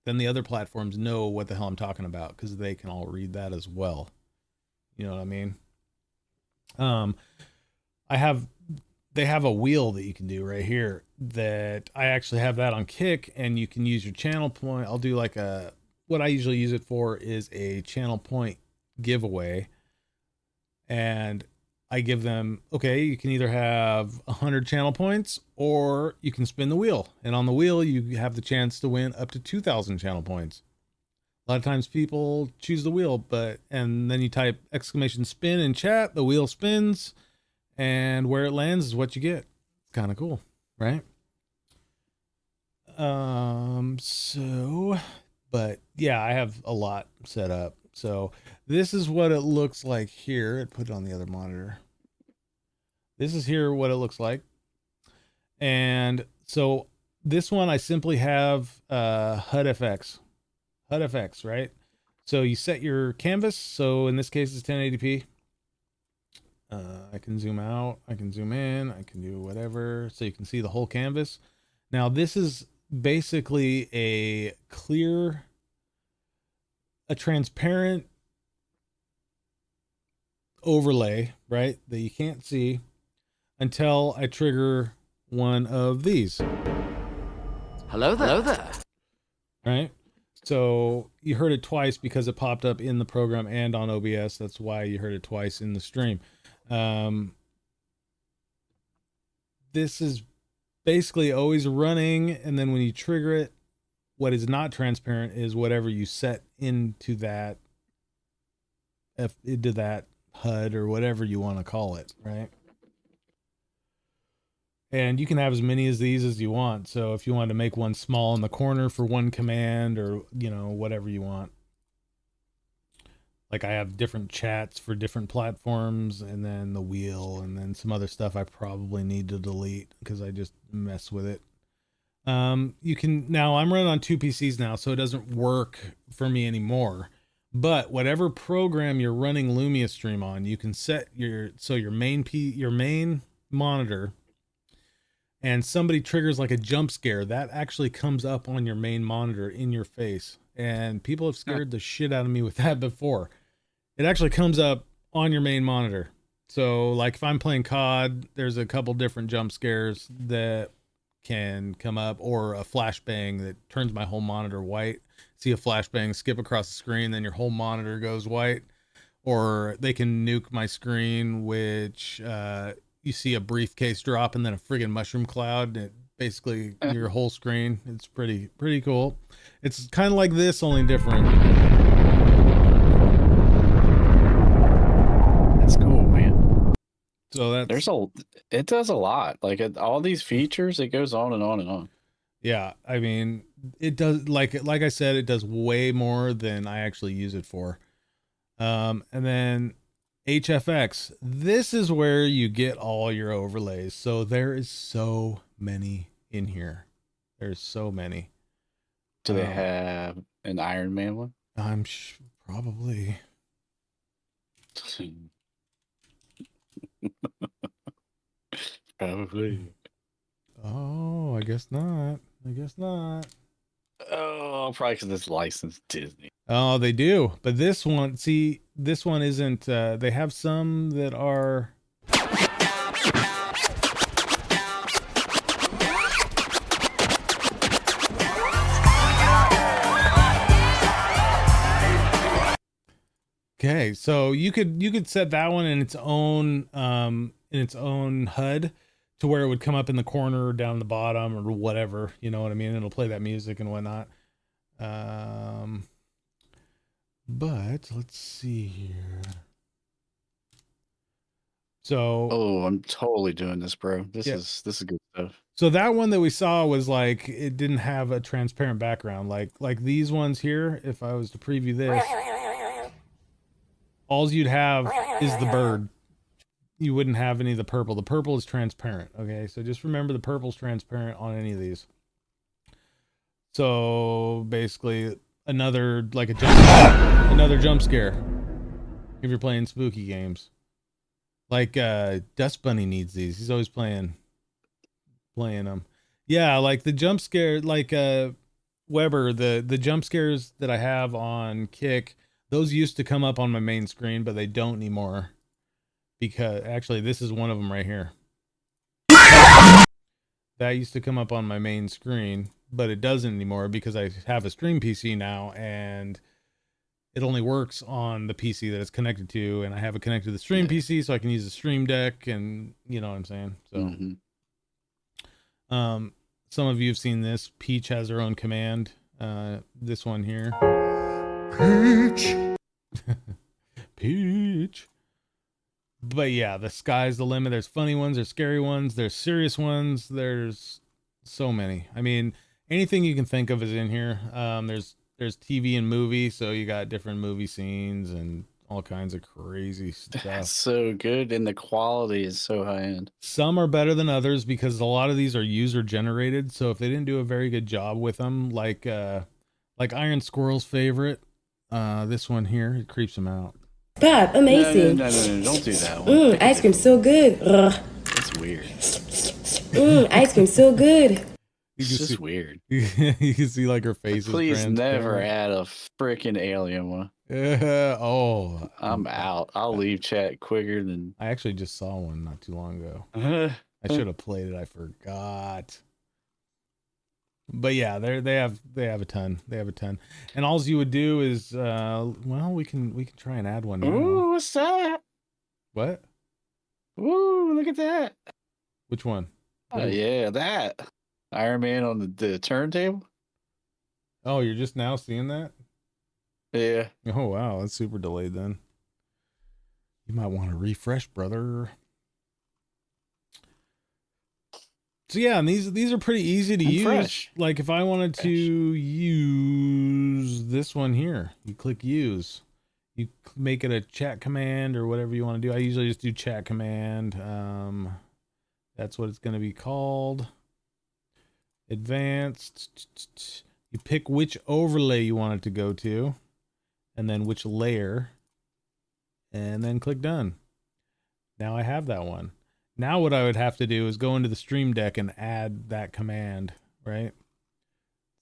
then the other platforms know what the hell I'm talking about because they can all read that as well. You know what I mean? They have a wheel that you can do right here that I actually have that on Kick, and you can use your channel point. I'll do what I usually use it for is a channel point giveaway. And I give them, okay, you can either have 100 channel points or you can spin the wheel. And on the wheel, you have the chance to win up to 2,000 channel points. A lot of times people choose the wheel, and then you type exclamation spin in chat, the wheel spins, and where it lands is what you get. It's kind of cool, right? But yeah, I have a lot set up. So this is what it looks like here. Put it on the other monitor. This is here what it looks like. And so this one, I simply have HUD FX, right? So you set your canvas. So in this case, it's 1080p. I can zoom out, I can zoom in, I can do whatever. So you can see the whole canvas. Now this is basically a transparent overlay, right? That you can't see until I trigger one of these. Hello there. Right? So you heard it twice because it popped up in the program and on OBS. That's why you heard it twice in the stream. This is basically always running, and then when you trigger it, what is not transparent is whatever you set into that HUD or whatever you want to call it, right? And you can have as many of these as you want. So if you want to make one small in the corner for one command, or whatever you want. Like I have different chats for different platforms, and then the wheel, and then some other stuff I probably need to delete because I just mess with it. Now I'm running on 2 PCs now, so it doesn't work for me anymore. But whatever program you're running Lumia stream on, you can set your main monitor, and somebody triggers like a jump scare, that actually comes up on your main monitor in your face. And people have scared the shit out of me with that before. It actually comes up on your main monitor. So like if I'm playing COD, there's a couple different jump scares that can come up, or a flashbang that turns my whole monitor white. See a flashbang skip across the screen, then your whole monitor goes white. Or they can nuke my screen, which you see a briefcase drop and then a friggin' mushroom cloud. And basically your whole screen. It's pretty cool. It's kind of like this, only different. That's cool, man. So that's it does a lot. Like all these features, it goes on and on and on. Yeah, I mean, it does, like I said, it does way more than I actually use it for. And then HFX, this is where you get all your overlays. So there is so many in here. There's so many. Do they have an Iron Man one? I'm probably. Probably. Oh, I guess not. Oh, probably because it's licensed Disney. Oh, they do. But this one, see, this one isn't. They have some that are. Okay, so you could set that one in its own HUD to where it would come up in the corner or down the bottom or whatever, you know what I mean? It'll play that music and whatnot. But let's see here. So I'm totally doing this, bro. This is good stuff. So that one that we saw was like, it didn't have a transparent background. Like these ones here, if I was to preview this, all you'd have is the bird. You wouldn't have any of the purple. The purple is transparent. Okay, so just remember the purple's transparent on any of these. So basically, another jump scare if you're playing spooky games. Like Dust Bunny needs these. He's always playing them. Yeah, like the jump scare, like Weber, the jump scares that I have on Kick, those used to come up on my main screen, but they don't anymore. Because actually, this is one of them right here. That used to come up on my main screen, but it doesn't anymore because I have a stream PC now, and it only works on the PC that it's connected to, and I have it connected to the stream PC, so I can use the Stream Deck, and you know what I'm saying. So, some of you have seen this. Peach has her own command. This one here. Peach. Peach. But yeah, the sky's the limit. There's funny ones, there's scary ones, there's serious ones. There's so many. I mean, anything you can think of is in here. There's TV and movie, so you got different movie scenes and all kinds of crazy stuff. That's so good, and the quality is so high end. Some are better than others because a lot of these are user generated. So if they didn't do a very good job with them, like Iron Squirrel's favorite, this one here, it creeps him out. God, amazing. No, don't do that one. Ice cream so good. It's weird. Ice cream so good. It's just weird. You can see like her face. Please never add a freaking alien one. Oh, I'm out. I'll leave chat quicker than. I actually just saw one not too long ago. I should have played it. I forgot. But yeah, they have a ton. They have a ton. And all you would do is well, we can try and add one now. Ooh, what's that? What? Ooh, look at that. Which one? Oh yeah, that Iron Man on the turntable. Oh, you're just now seeing that? Yeah. Oh wow, that's super delayed then. You might want to refresh, brother. So yeah, and these are pretty easy to use. Fresh. Like if I wanted to use this one here, you click use. You make it a chat command or whatever you want to do. I usually just do chat command. That's what it's going to be called. Advanced. You pick which overlay you want it to go to, and then which layer, and then click done. Now I have that one. Now what I would have to do is go into the Stream Deck and add that command, right?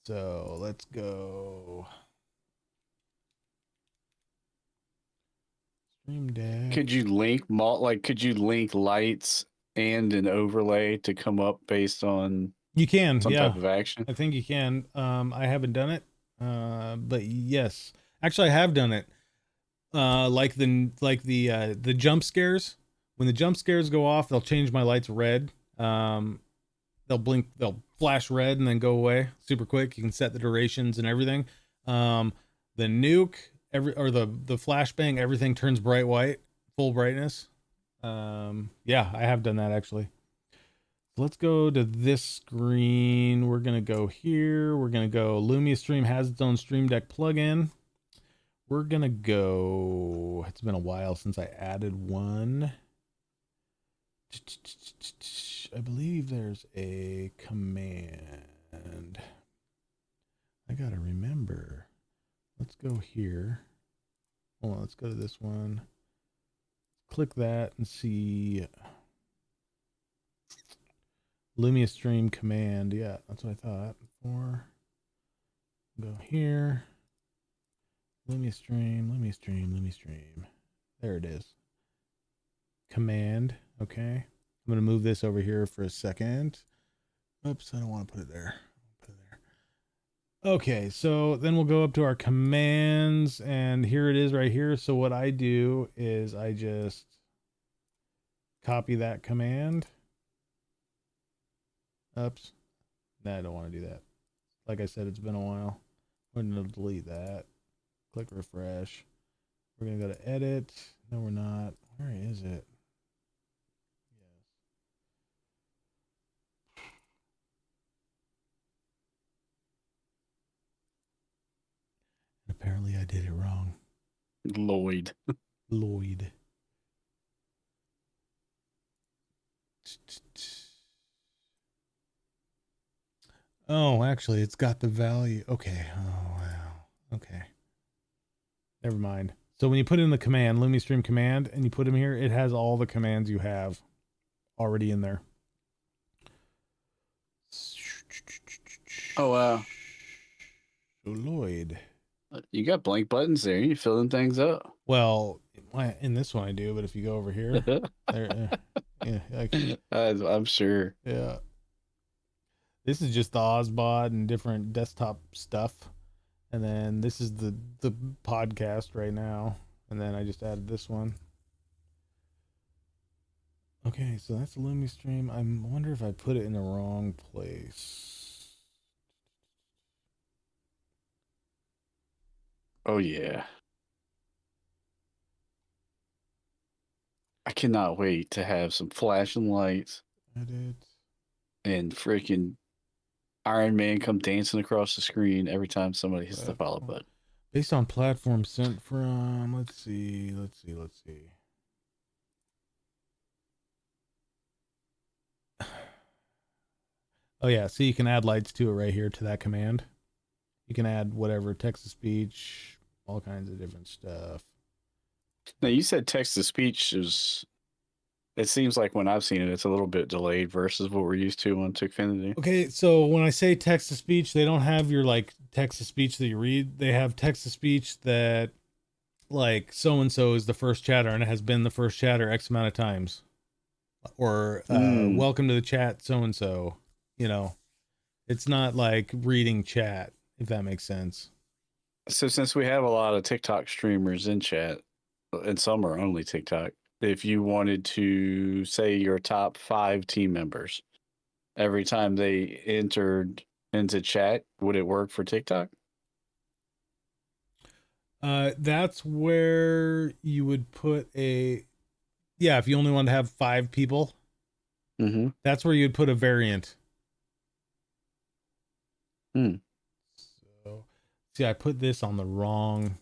So let's go. Stream Deck. Could you link lights and an overlay to come up based on? You can, some yeah. type of action? I think you can. I haven't done it, but yes, actually, I have done it. Like the jump scares. When the jump scares go off, they'll change my lights red. They'll blink, they'll flash red and then go away super quick. You can set the durations and everything. The nuke, the flashbang, everything turns bright white, full brightness. Yeah, I have done that actually. Let's go to this screen. We're gonna go here. We're gonna go Lumia Stream has its own Stream Deck plugin. We're gonna go. It's been a while since I added one. I believe there's a command. I gotta remember. Let's go here. Hold on, let's go to this one. Click that and see Lumia Stream command. Yeah, that's what I thought. Go here. Lumia Stream. There it is. Command. Okay. I'm going to move this over here for a second. Oops, I don't want to put it there. Put it there. Okay, so then we'll go up to our commands, and here it is right here. So what I do is I just copy that command. Oops. Nah, I don't want to do that. Like I said, it's been a while. We're going to delete that. Click refresh. We're going to go to edit. No, we're not. Where is it? Apparently I did it wrong. Lloyd. Oh, actually, it's got the value. Okay. Oh, wow. Okay. Never mind. So when you put in the command, Lumia Stream command, and you put them here, it has all the commands you have already in there. Oh, wow. So Lloyd. You got blank buttons there. You filling things up. Well, in this one I do, but if you go over here, there, yeah, I'm sure. Yeah. This is just the OBSBOT and different desktop stuff. And then this is the podcast right now. And then I just added this one. Okay, so that's a Lumia Stream. I wonder if I put it in the wrong place. Oh, yeah. I cannot wait to have some flashing lights Edit. and freaking Iron Man come dancing across the screen every time somebody hits the follow button. Based on platform sent from, let's see. Oh yeah, so you can add lights to it right here to that command. You can add whatever, text to speech, all kinds of different stuff. Now, you said text to speech is, it seems like when I've seen it, it's a little bit delayed versus what we're used to on Tickfinity. Okay, so when I say text to speech, they don't have your like text to speech that you read. They have text to speech that like so-and-so is the first chatter and it has been the first chatter X amount of times. Or welcome to the chat, so-and-so. You know, it's not like reading chat, if that makes sense. So since we have a lot of TikTok streamers in chat, and some are only TikTok, if you wanted to say your top 5 team members, every time they entered into chat, would it work for TikTok? That's where you would put if you only want to have 5 people, that's where you'd put a variant. So, see, I put this on the wrong.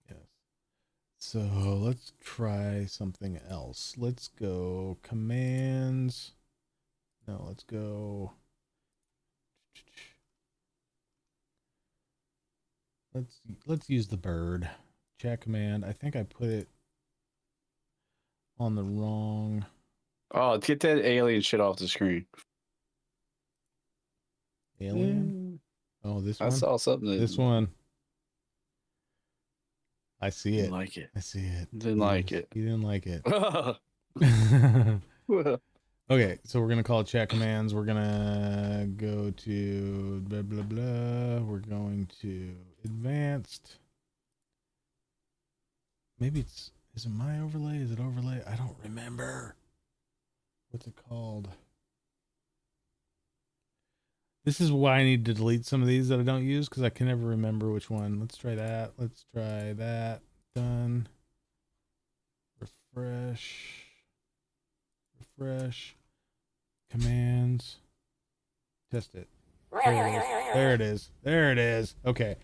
Yes. So let's try something else. Let's go commands. No, let's go. Let's use the bird chat command. I think I put it on the wrong. Oh, get that alien shit off the screen. Alien? Oh, this one? I saw something. This one. I see it. Didn't like it. I see it. Didn't like it. You didn't like it. Okay, so we're gonna call it chat commands. We're gonna go to blah blah blah. We're going to advanced. Maybe is it my overlay? Is it overlay? I don't remember. What's it called? This is why I need to delete some of these that I don't use because I can never remember which one. Let's try that. Let's try that. Done. Refresh. Commands. Test it. There it is. There it is. Okay.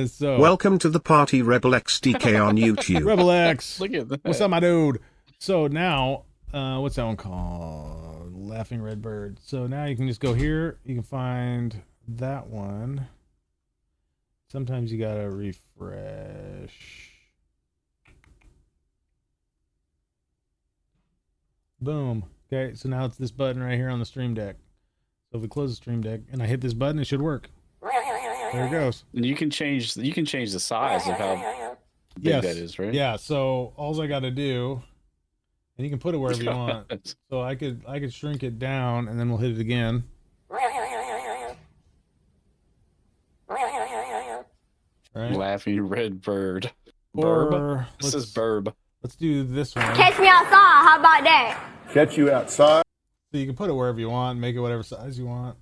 So Welcome to the party, Rebel XDK on YouTube. Rebel X. Look at that. What's up, my dude? So now, what's that one called? Laughing Red Bird. So now you can just go here. You can find that one. Sometimes you gotta refresh. Boom. Okay, so now it's this button right here on the Stream Deck. So if we close the Stream Deck and I hit this button, it should work. There it goes. And you can change the size of how big that is, right? Yeah, so all I got to do, and you can put it wherever you want. So I could shrink it down, and then we'll hit it again. Right? Laughing Red Bird. Or Burb. This is Burb. Let's do this one. Catch me outside. How about that? Catch you outside. So you can put it wherever you want, make it whatever size you want.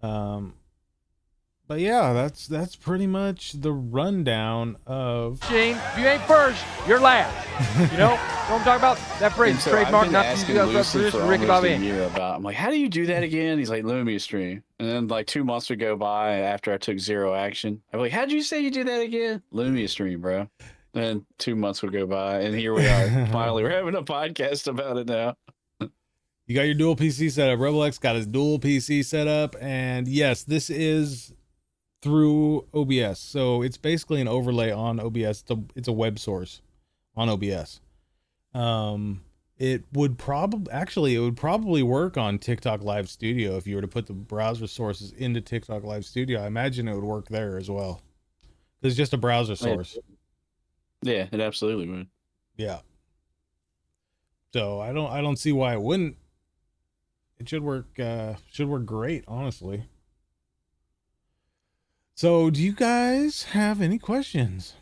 But yeah, that's pretty much the rundown of. Gene, if you ain't first, you're last. You know what I'm talking about? That phrase is So trademark, I've been not to asking use Lucid for Ricky almost a Bobby. year about. I'm like, how do you do that again? He's like, Lumia stream. And then like 2 months would go by after I took zero action. I'm like, how'd you say you do that again? Lumia stream, bro. And 2 months would go by, and here we are. Finally, we're having a podcast about it now. You got your dual PC setup. Rebel X got his dual PC setup, and yes, this is through OBS. So it's basically an overlay on OBS. It's a web source on OBS. It would probably work on TikTok Live Studio if you were to put the browser sources into TikTok Live Studio. I imagine it would work there as well. It's just a browser source. Yeah, it absolutely would. Yeah. So I don't see why it wouldn't. It should work great, honestly. So do you guys have any questions?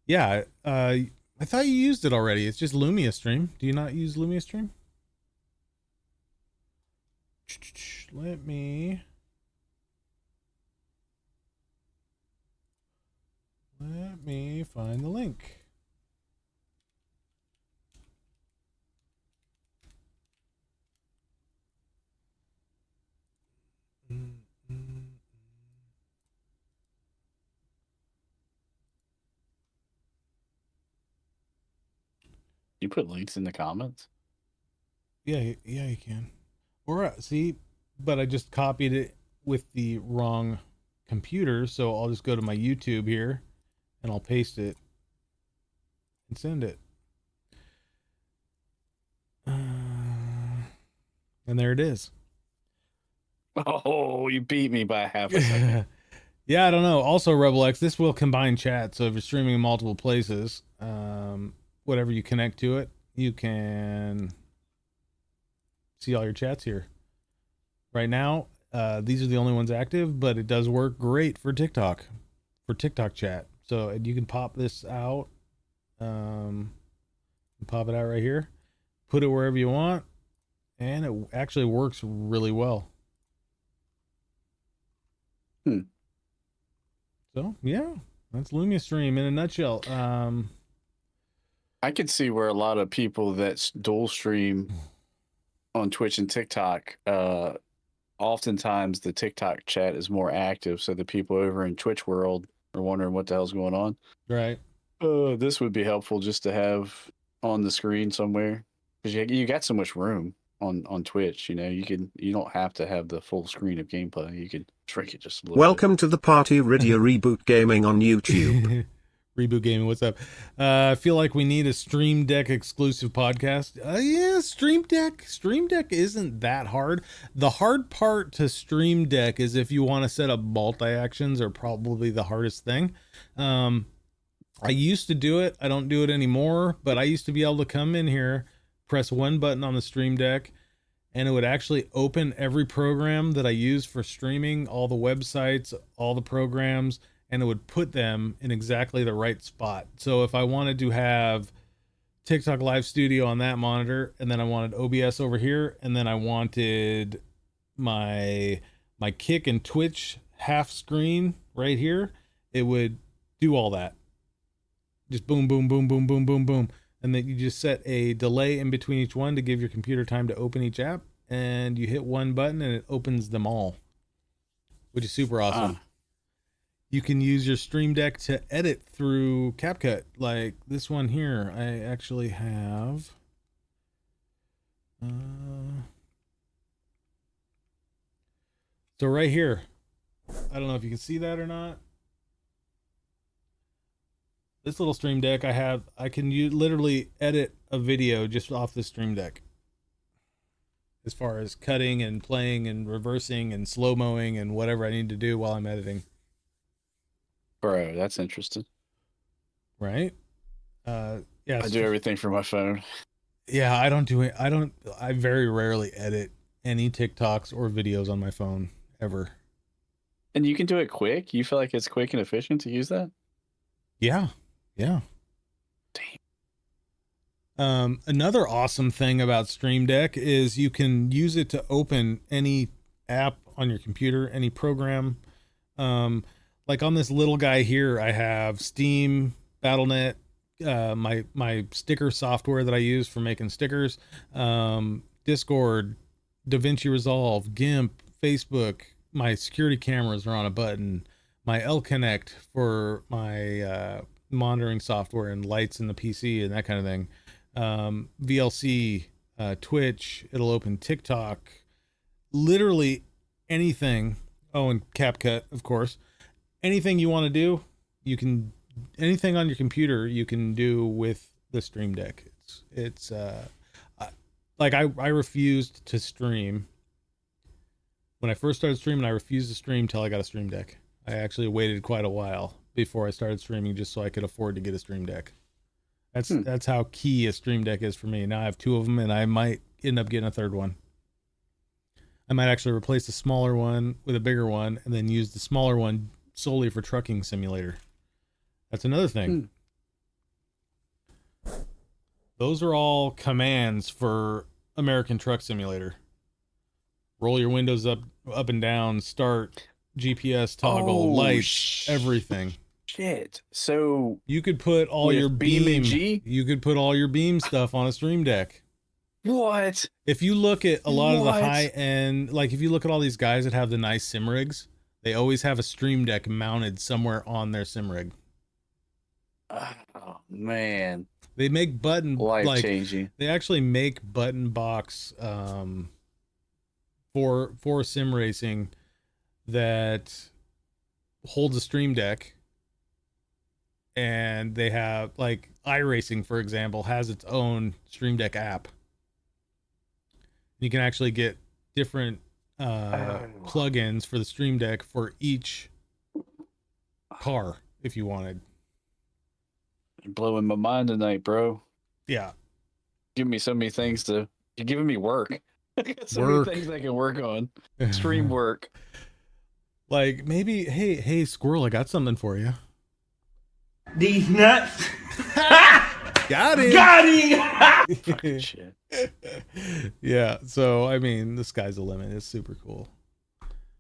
Yeah, I thought you used it already. It's just Lumia Stream. Do you not use Lumia Stream? Let me find the link. You put links in the comments? Yeah, you can. Or see, but I just copied it with the wrong computer, so I'll just go to my YouTube here and I'll paste it and send it. And there it is. Oh, you beat me by half a second. Yeah, I don't know. Also, Rebel X, this will combine chat. So if you're streaming in multiple places, whatever you connect to it, you can see all your chats here. Right now, these are the only ones active, but it does work great for TikTok chat. So you can pop this out, pop it out right here, put it wherever you want, and it actually works really well. So yeah, that's Lumia Stream in a nutshell. I could see where a lot of people that dual stream on Twitch and TikTok, oftentimes the TikTok chat is more active, so the people over in Twitch world are wondering what the hell's going on. Right. This would be helpful just to have on the screen somewhere, because you got so much room on Twitch. You know, you don't have to have the full screen of gameplay. You could shrink it just a little. Welcome to the party, Rydia Reboot Gaming on YouTube. Reboot Gaming, what's up? I feel like we need a Stream Deck exclusive podcast. Yeah, Stream Deck isn't that hard. The hard part to Stream Deck is if you want to set up multi-actions, are probably the hardest thing. I used to do it. I don't do it anymore, but I used to be able to come in here, press one button on the Stream Deck, and it would actually open every program that I use for streaming, all the websites, all the programs, and it would put them in exactly the right spot. So if I wanted to have TikTok Live Studio on that monitor, and then I wanted OBS over here, and then I wanted my Kick and Twitch half screen right here, it would do all that. Just boom, boom, boom, boom, boom, boom, boom. And then you just set a delay in between each one to give your computer time to open each app, and you hit one button and it opens them all, which is super awesome. You can use your Stream Deck to edit through CapCut, like this one here. I actually have so right here, I don't know if you can see that or not. This little Stream Deck I can literally edit a video just off the Stream Deck. As far as cutting and playing and reversing and slow-moing and whatever I need to do while I'm editing. Bro, that's interesting. Right? Yeah. I do everything from my phone. Yeah, I very rarely edit any TikToks or videos on my phone ever. And you can do it quick? You feel like it's quick and efficient to use that? Yeah. Yeah. Damn. Another awesome thing about Stream Deck is you can use it to open any app on your computer, any program. Like on this little guy here, I have Steam, Battle.net, my sticker software that I use for making stickers, Discord, DaVinci Resolve, GIMP, Facebook. My security cameras are on a button. My L-Connect for my monitoring software and lights in the PC and that kind of thing. VLC, Twitch, it'll open TikTok, literally anything. Oh, and CapCut, of course. Anything you want to do, anything on your computer you can do with the Stream Deck. It's like I refused to stream. When I first started streaming, I refused to stream till I got a Stream Deck. I actually waited quite a while before I started streaming just so I could afford to get a Stream Deck. That's how key a Stream Deck is for me. Now I have two of them, and I might end up getting a third one. I might actually replace the smaller one with a bigger one and then use the smaller one solely for Trucking Simulator. That's another thing. Those are all commands for American Truck Simulator. Roll your windows up and down, start, GPS toggle, lights, everything. Shit. So you could put all your beam. You could put all your beam stuff on a Stream Deck. What? If you look at a lot of the high end, like if you look at all these guys that have the nice sim rigs, they always have a Stream Deck mounted somewhere on their sim rig. Oh man. They make life changing. They actually make button box for sim racing that holds a Stream Deck. And they have, like, iRacing, for example, has its own Stream Deck app. You can actually get different plugins for the Stream Deck for each car if you wanted. You're blowing my mind tonight, bro. Yeah. Giving me so many things you're giving me work. Many things I can work on. Stream work. Like, maybe, hey, Squirrel, I got something for you. These nuts. Got him. Got him. Shit. Yeah. So, I mean, the sky's the limit. It's super cool.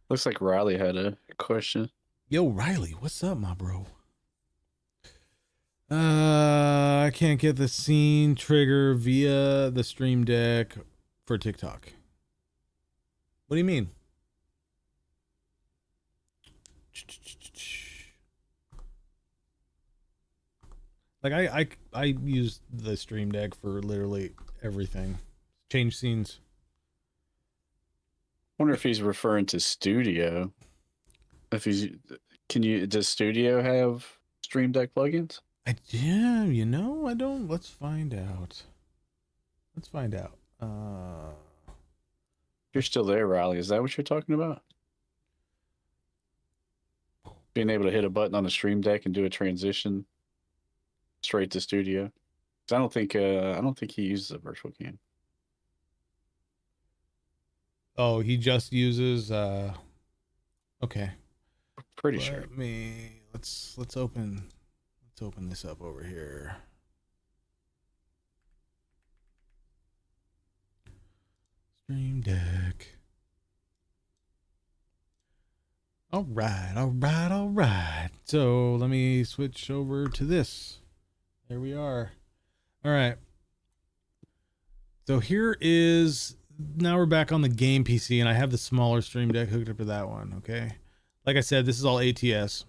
Looks like Riley had a question. Yo, Riley, what's up, my bro? I can't get the scene trigger via the Stream Deck for TikTok. What do you mean? Like I use the Stream Deck for literally everything. Change scenes. I wonder if he's referring to Studio. Does Studio have Stream Deck plugins? I don't. Let's find out. You're still there, Riley. Is that what you're talking about? Being able to hit a button on the Stream Deck and do a transition straight to studio. 'Cause I don't think he uses a virtual cam. Oh, he just uses okay. Pretty sure. Let's open this up over here. Stream Deck. All right. So let me switch over to this. There we are. All right. So now we're back on the game PC, and I have the smaller Stream Deck hooked up to that one. Okay. Like I said, this is all ATS.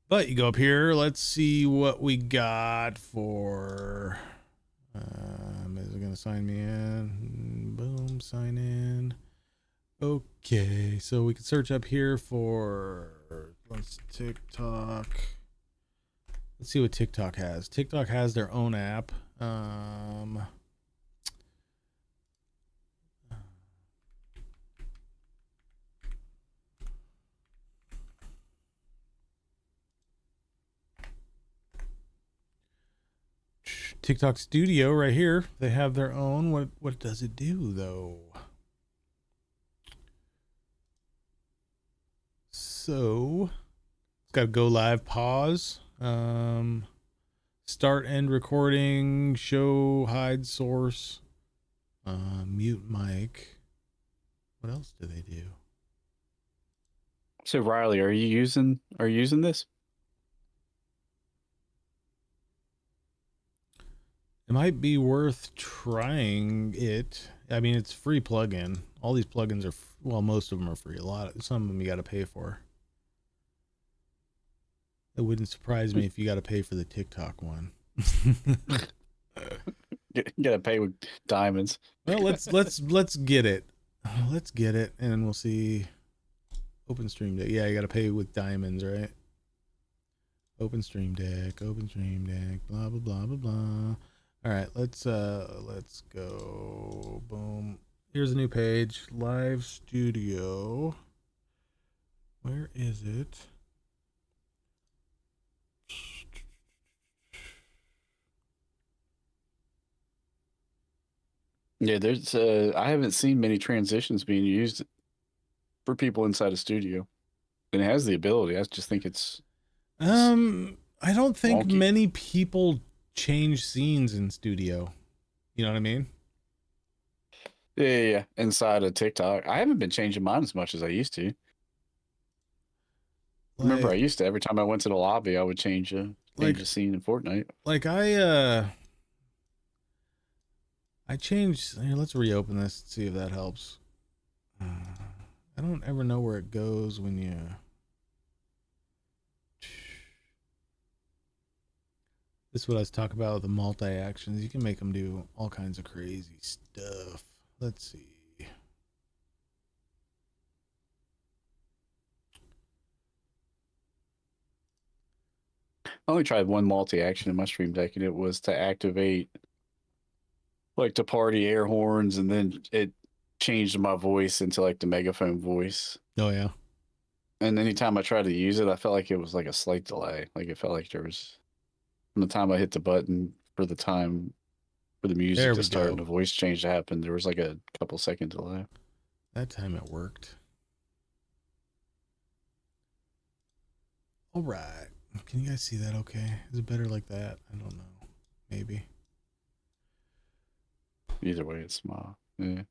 But you go up here. Let's see what we got for. Is it gonna sign me in? Boom, sign in. Okay, so we can search up here for TikTok. Let's see what TikTok has. TikTok has their own app. TikTok Studio right here. They have their own. What does it do though? So it's got go live, pause, start end recording, show hide source, mute mic. What else do they do? So Riley, are you using this? It might be worth trying it. I mean, it's free plugin. All these plugins are, well, most of them are free. Some of them you got to pay for. It wouldn't surprise me if you got to pay for the TikTok one. You gotta pay with diamonds. Well, let's get it. Let's get it, and we'll see. Open Stream Deck. Yeah, you got to pay with diamonds, right? Open Stream Deck. Blah blah blah blah blah. All right, let's go. Boom. Here's a new page. Live Studio. Where is it? Yeah, there's I haven't seen many transitions being used for people inside a studio. And it has the ability. I just think it's I don't think wonky. many people change scenes in studio. You know what I mean? Yeah. Inside of TikTok. I haven't been changing mine as much as I used to. Remember, I used to, every time I went to the lobby, I would change a scene in Fortnite. Like I changed here, let's reopen this and see if that helps. I don't ever know where it goes when you This is what I was talking about with the multi-actions. You can make them do all kinds of crazy stuff. Let's see. I only tried one multi-action in my Stream Deck, and it was to activate like the party air horns, and then it changed my voice into like the megaphone voice. Oh yeah. And anytime I tried to use it, I felt like it was like a slight delay. Like it felt like there was, from the time I hit the button for the time for the music to start and the voice change to happen, there was like a couple second delay. That time it worked. All right. Can you guys see that okay? Is it better like that? I don't know. Maybe. Either way, it's small. Yeah.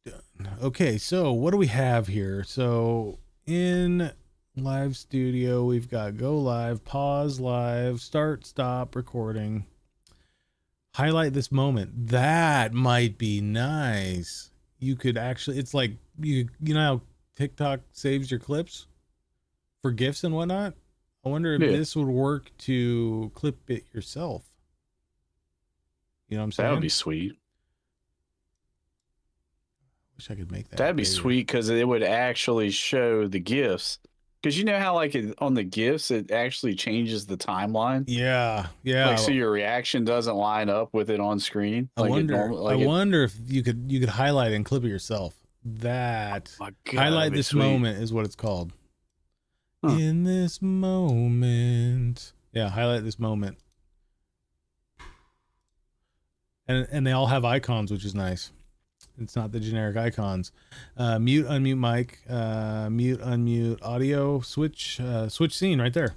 Done. Okay, so what do we have here? So in Live Studio, we've got go live, pause live, start, stop, recording. Highlight this moment. That might be nice. You could actually, it's like, you know how TikTok saves your clips for GIFs and whatnot? I wonder if this would work to clip it yourself. You know what I'm saying? That would be sweet. Wish I could make that. That'd be bigger. sweet because it would actually show the GIFs. Because you know how like on the GIFs, it actually changes the timeline? Yeah. Like so your reaction doesn't line up with it on screen. I Like wonder if you could highlight and clip it yourself. That highlight this moment is what it's called. Huh. In this moment. Yeah, highlight this moment. And they all have icons, which is nice. It's not the generic icons. Mute, unmute mic, mute, unmute audio, switch scene right there.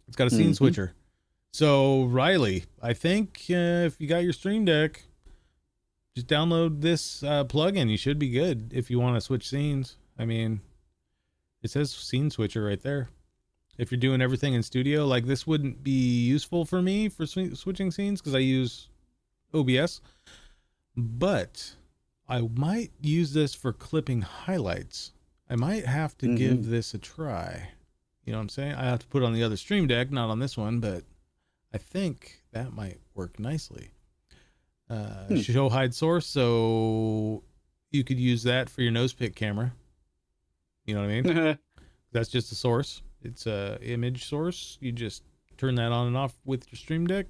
It's got a scene switcher. So Riley, I think if you got your Stream Deck, just download this plugin. You should be good if you want to switch scenes. I mean, it says scene switcher right there. If you're doing everything in studio, like this wouldn't be useful for me for switching scenes because I use OBS, but I might use this for clipping highlights. I might have to give this a try. You know what I'm saying? I have to put it on the other Stream Deck, not on this one, but I think that might work nicely. Show hide source, so you could use that for your nose pick camera. You know what I mean? That's just a source. It's a image source. You just turn that on and off with your Stream Deck.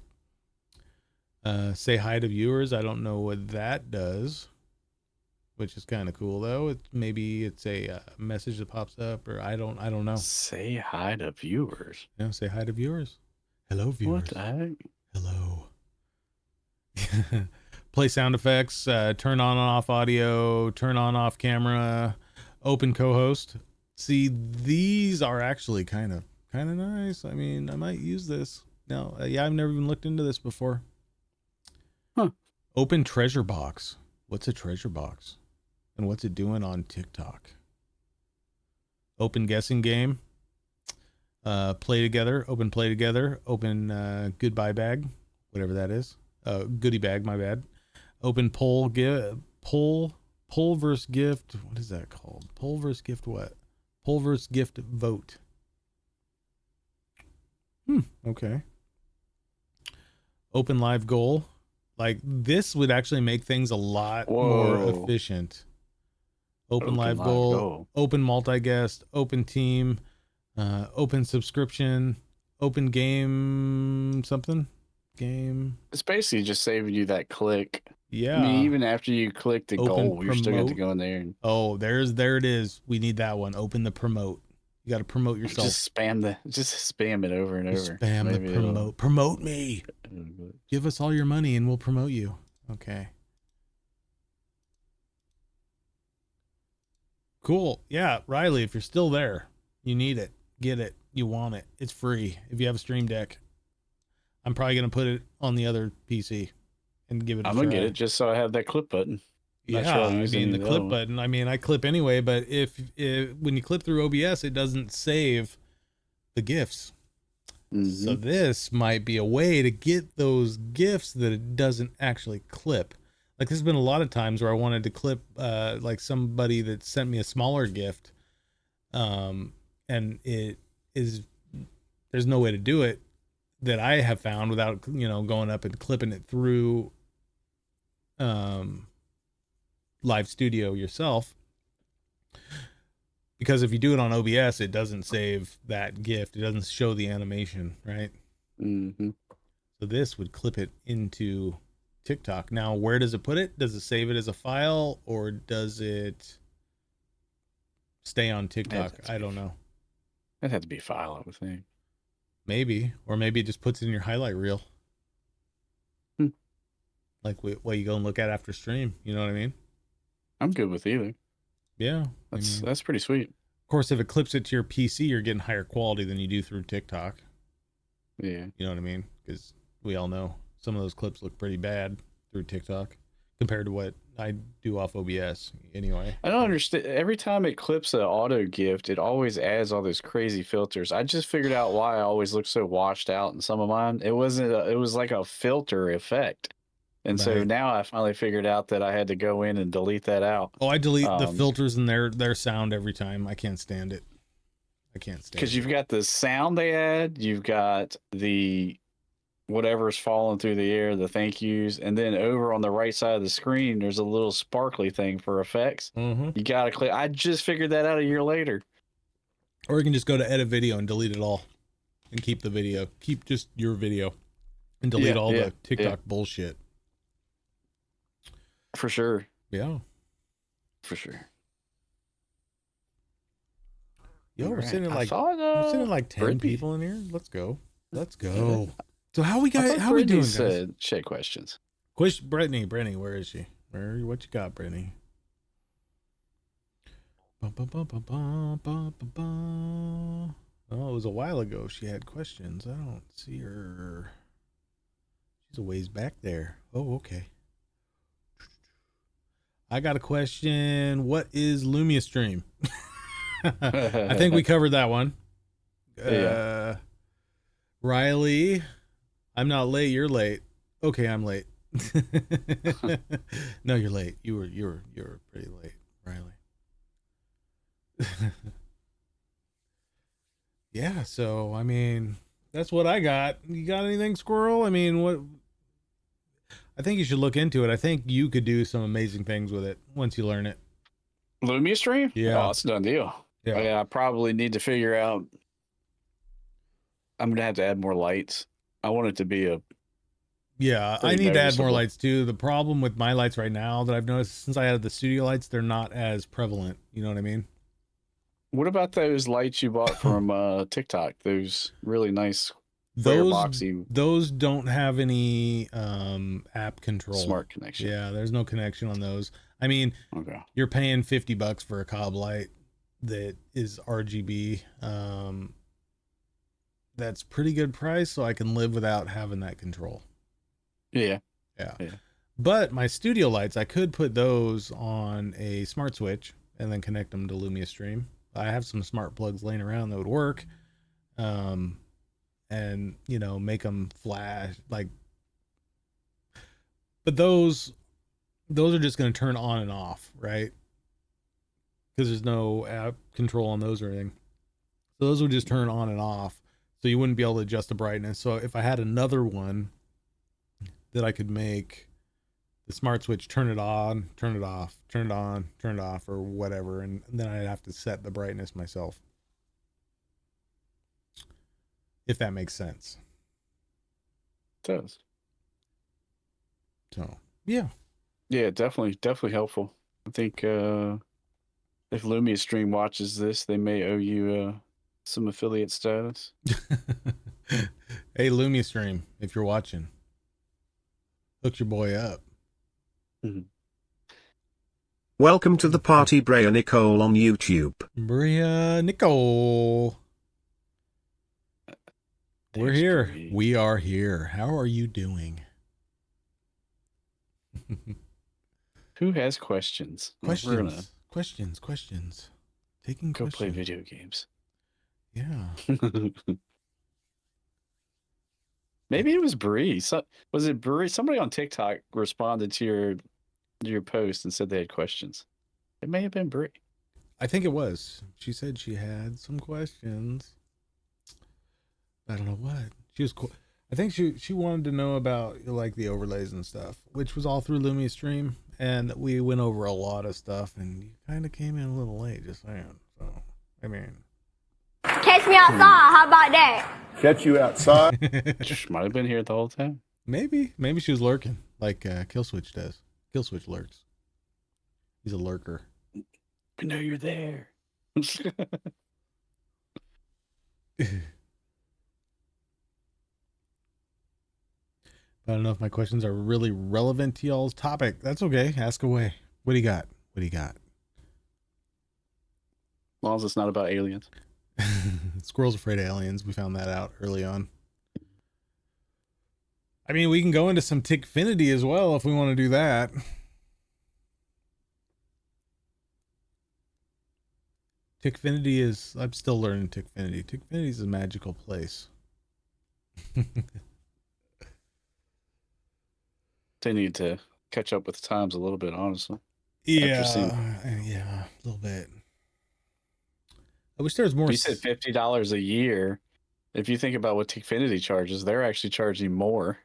Say hi to viewers. I don't know what that does, which is kind of cool though. Maybe it's a message that pops up, or I don't know. Say hi to viewers. Yeah, say hi to viewers. Hello, viewers. What the heck? Hello. Play sound effects. Turn on and off audio. Turn on off camera. Open co-host. See, these are actually kind of nice. I mean, I might use this. Now, yeah, I've never even looked into this before. Huh. Open treasure box. What's a treasure box? And what's it doing on TikTok? Open guessing game. Play together. Open play together. Open goodbye bag. Whatever that is. Goodie bag, my bad. Open poll versus gift. What is that called? Poll versus gift what? Poll versus gift vote. Okay. Open live goal. Like this would actually make things a lot more efficient. Open live goal. Open multi-guest. Open team. Open subscription. Open game something. Game. It's basically just saving you that click. Yeah. I mean, even after you click the goal, you're still going to go in there. And there it is. We need that one. Open the promote. You got to promote yourself. just spam it over and over. Spam the promote. Promote me. Give us all your money and we'll promote you. Okay. Cool. Yeah, Riley, if you're still there, you need it. Get it. You want it. It's free. If you have a Stream Deck, I'm probably going to put it on the other PC and give it a try. I'm going to get it just so I have that clip button. Yeah, I mean, the clip button. I mean, I clip anyway, but if when you clip through OBS, it doesn't save the GIFs. So this might be a way to get those GIFs that it doesn't actually clip. Like there's been a lot of times where I wanted to clip like somebody that sent me a smaller gift, and there's no way to do it that I have found without going up and clipping it through Live Studio yourself, because if you do it on OBS, it doesn't save that gift. It doesn't show the animation, right? So this would clip it into TikTok. Now, where does it put it? Does it save it as a file or does it stay on TikTok? I don't know. It'd have to be a file, I would think. Maybe, or maybe it just puts it in your highlight reel. Like what you go and look at after stream. You know what I mean? I'm good with either. Yeah. That's pretty sweet. Of course, if it clips it to your PC, you're getting higher quality than you do through TikTok. Yeah. You know what I mean? Because we all know some of those clips look pretty bad through TikTok compared to what I do off OBS anyway. I don't understand. Every time it clips an auto gift, it always adds all those crazy filters. I just figured out why I always look so washed out in some of mine. It was like a filter effect. And so now I finally figured out that I had to go in and delete that out. Oh, I delete the filters and their sound every time. I can't stand it. Because you've got the sound they add, you've got the whatever's falling through the air, the thank yous, and then over on the right side of the screen, there's a little sparkly thing for effects. You got to click. I just figured that out a year later. Or you can just go to edit video and delete it all and keep the video. Keep just your video and delete all the TikTok bullshit. For sure. Yeah. For sure. Yo, we're sitting at like 10 people in here. Let's go. Let's go. So how we I thought how we Brittany doing, guys? said she had questions. Brittany, where is she? What you got, Brittany? Oh, it was a while ago. She had questions. I don't see her. She's a ways back there. Oh, okay. I got a question. What is Lumia Stream? I think we covered that one. Yeah. Riley, I'm not late. You're late. Okay, I'm late. No, you're late. You were pretty late, Riley. Yeah, so I mean, that's what I got. You got anything, Squirrel? I mean, what? I think you should look into it. I think you could do some amazing things with it once you learn it. Lumia stream? Yeah. Oh, it's a done deal. Yeah. I probably need to figure out. I'm gonna have to add more lights. I want it to be a. Yeah, I need to add more lights too. The problem with my lights right now that I've noticed since I added the studio lights, they're not as prevalent. You know what I mean? What about those lights you bought from TikTok? Those really nice boxy. Those don't have any app control. Smart connection. Yeah, there's no connection on those. I mean, okay. You're paying $50 for a cob light that is RGB. That's pretty good price, so I can live without having that control. Yeah. But my studio lights, I could put those on a smart switch and then connect them to Lumia Stream. I have some smart plugs laying around that would work. And make them flash like. But those are just going to turn on and off, right? Because there's no app control on those or anything. So those would just turn on and off. So you wouldn't be able to adjust the brightness. So if I had another one that I could make the smart switch turn it on, turn it off, turn it on, turn it off, or whatever, and then I'd have to set the brightness myself. If that makes sense. It does. So, yeah. Yeah, definitely helpful. I think if Lumia Stream watches this, they may owe you some affiliate status. Hey, Lumia Stream, if you're watching, hook your boy up. Mm-hmm. Welcome to the party, Brea Nicole on YouTube. Brea Nicole. We're here. We are here. How are you doing? Who has questions? Questions. Taking go questions. play video games. Yeah. Maybe it was Bree. Was it Bree? Somebody on TikTok responded to your post and said they had questions. It may have been Bree. I think it was. She said she had some questions. I don't know what. She was cool. I think she wanted to know about like the overlays and stuff, which was all through Lumia Stream, and we went over a lot of stuff, and you kind of came in a little late, just saying. So, I mean, Catch me outside. How about that? Catch you outside. She might have been here the whole time. Maybe she was lurking like Killswitch does. Killswitch lurks. He's a lurker. I know you're there. I don't know if my questions are really relevant to y'all's topic. That's okay. Ask away. What do you got? As long as it's not about aliens. Squirrel's afraid of aliens. We found that out early on. I mean, we can go into some Tickfinity as well if we want to do that. Tickfinity is... I'm still learning Tickfinity. Tickfinity is a magical place. They need to catch up with the times a little bit, honestly. Yeah, a little bit. I wish there was more. You said $50 a year. If you think about what Tickfinity charges, they're actually charging more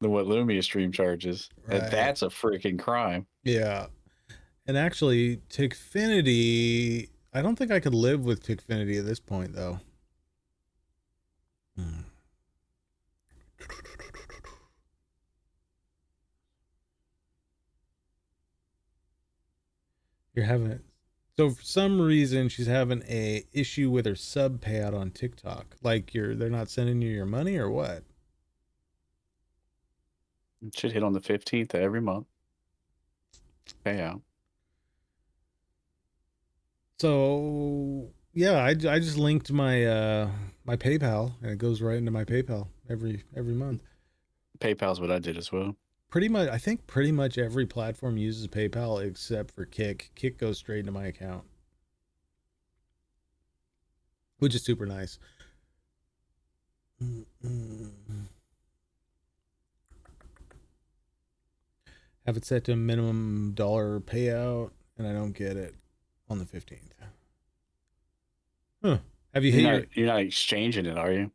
than what Lumia Stream charges. Right. And that's a freaking crime. Yeah. And actually, Tickfinity, I don't think I could live with Tickfinity at this point, though. You're having So for some reason, she's having a issue with her sub payout on TikTok. Like they're not sending you your money or what? It should hit on the 15th of every month. Payout. So yeah, I just linked my my PayPal, and it goes right into my PayPal every month. PayPal's what I did as well. Pretty much, I think pretty much every platform uses PayPal except for Kick. Kick goes straight into my account, which is super nice. Have it set to a minimum dollar payout, and I don't get it on the 15th. Huh. Have you hit You're not exchanging it, are you?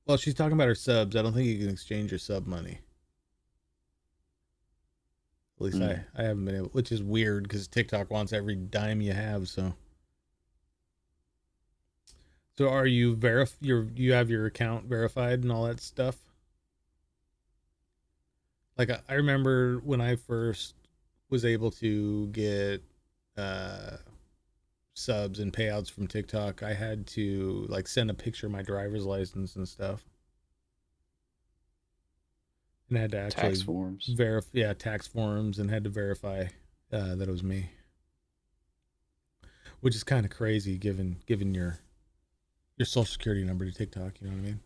Well, she's talking about her subs. I don't think you can exchange your sub money. At least I haven't been able, which is weird because TikTok wants every dime you have. So are you you have your account verified and all that stuff? Like I remember when I first was able to get subs and payouts from TikTok, I had to like send a picture of my driver's license and stuff. And I had to actually tax forms. Tax forms, and had to verify that it was me. Which is kind of crazy given your social security number to TikTok, you know what I mean?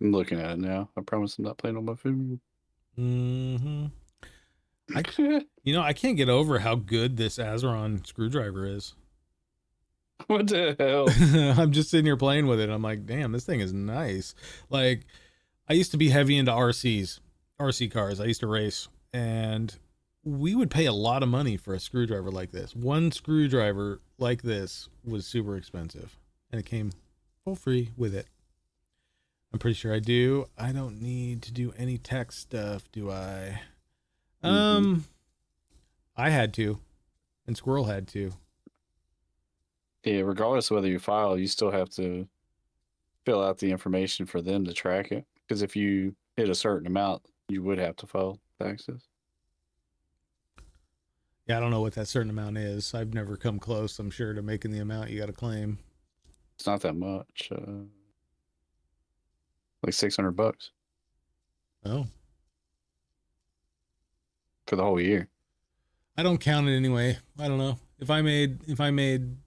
I'm looking at it now. I promise I'm not playing on my phone. Mm-hmm. I can't get over how good this Azeron screwdriver is. What the hell? I'm just sitting here playing with it. I'm like, damn, this thing is nice. Like, I used to be heavy into RC cars. I used to race, and we would pay a lot of money for a screwdriver like this. One screwdriver like this was super expensive, and it came full free with it. I'm pretty sure I do. I don't need to do any tech stuff, do I? I had to, and Squirrel had to. Yeah, regardless of whether you file, you still have to fill out the information for them to track it. Because if you hit a certain amount, you would have to file taxes. Yeah, I don't know what that certain amount is. I've never come close, I'm sure, to making the amount you got to claim. It's not that much. Like $600. Oh. For the whole year. I don't count it anyway. I don't know. If I made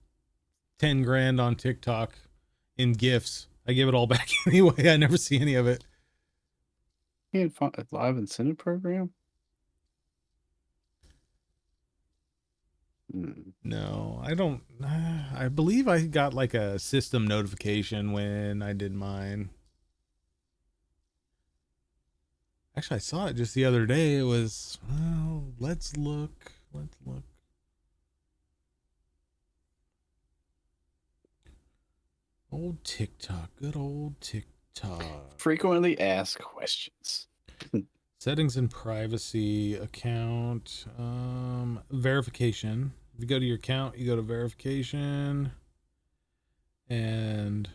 10 grand on TikTok in gifts, I give it all back anyway. I never see any of it. You can't find a live incentive program? No, I don't. I believe I got like a system notification when I did mine. Actually, I saw it just the other day. It was, well, let's look. Old TikTok, good old TikTok. Frequently asked questions. Settings and privacy account, verification. If you go to your account, you go to verification, and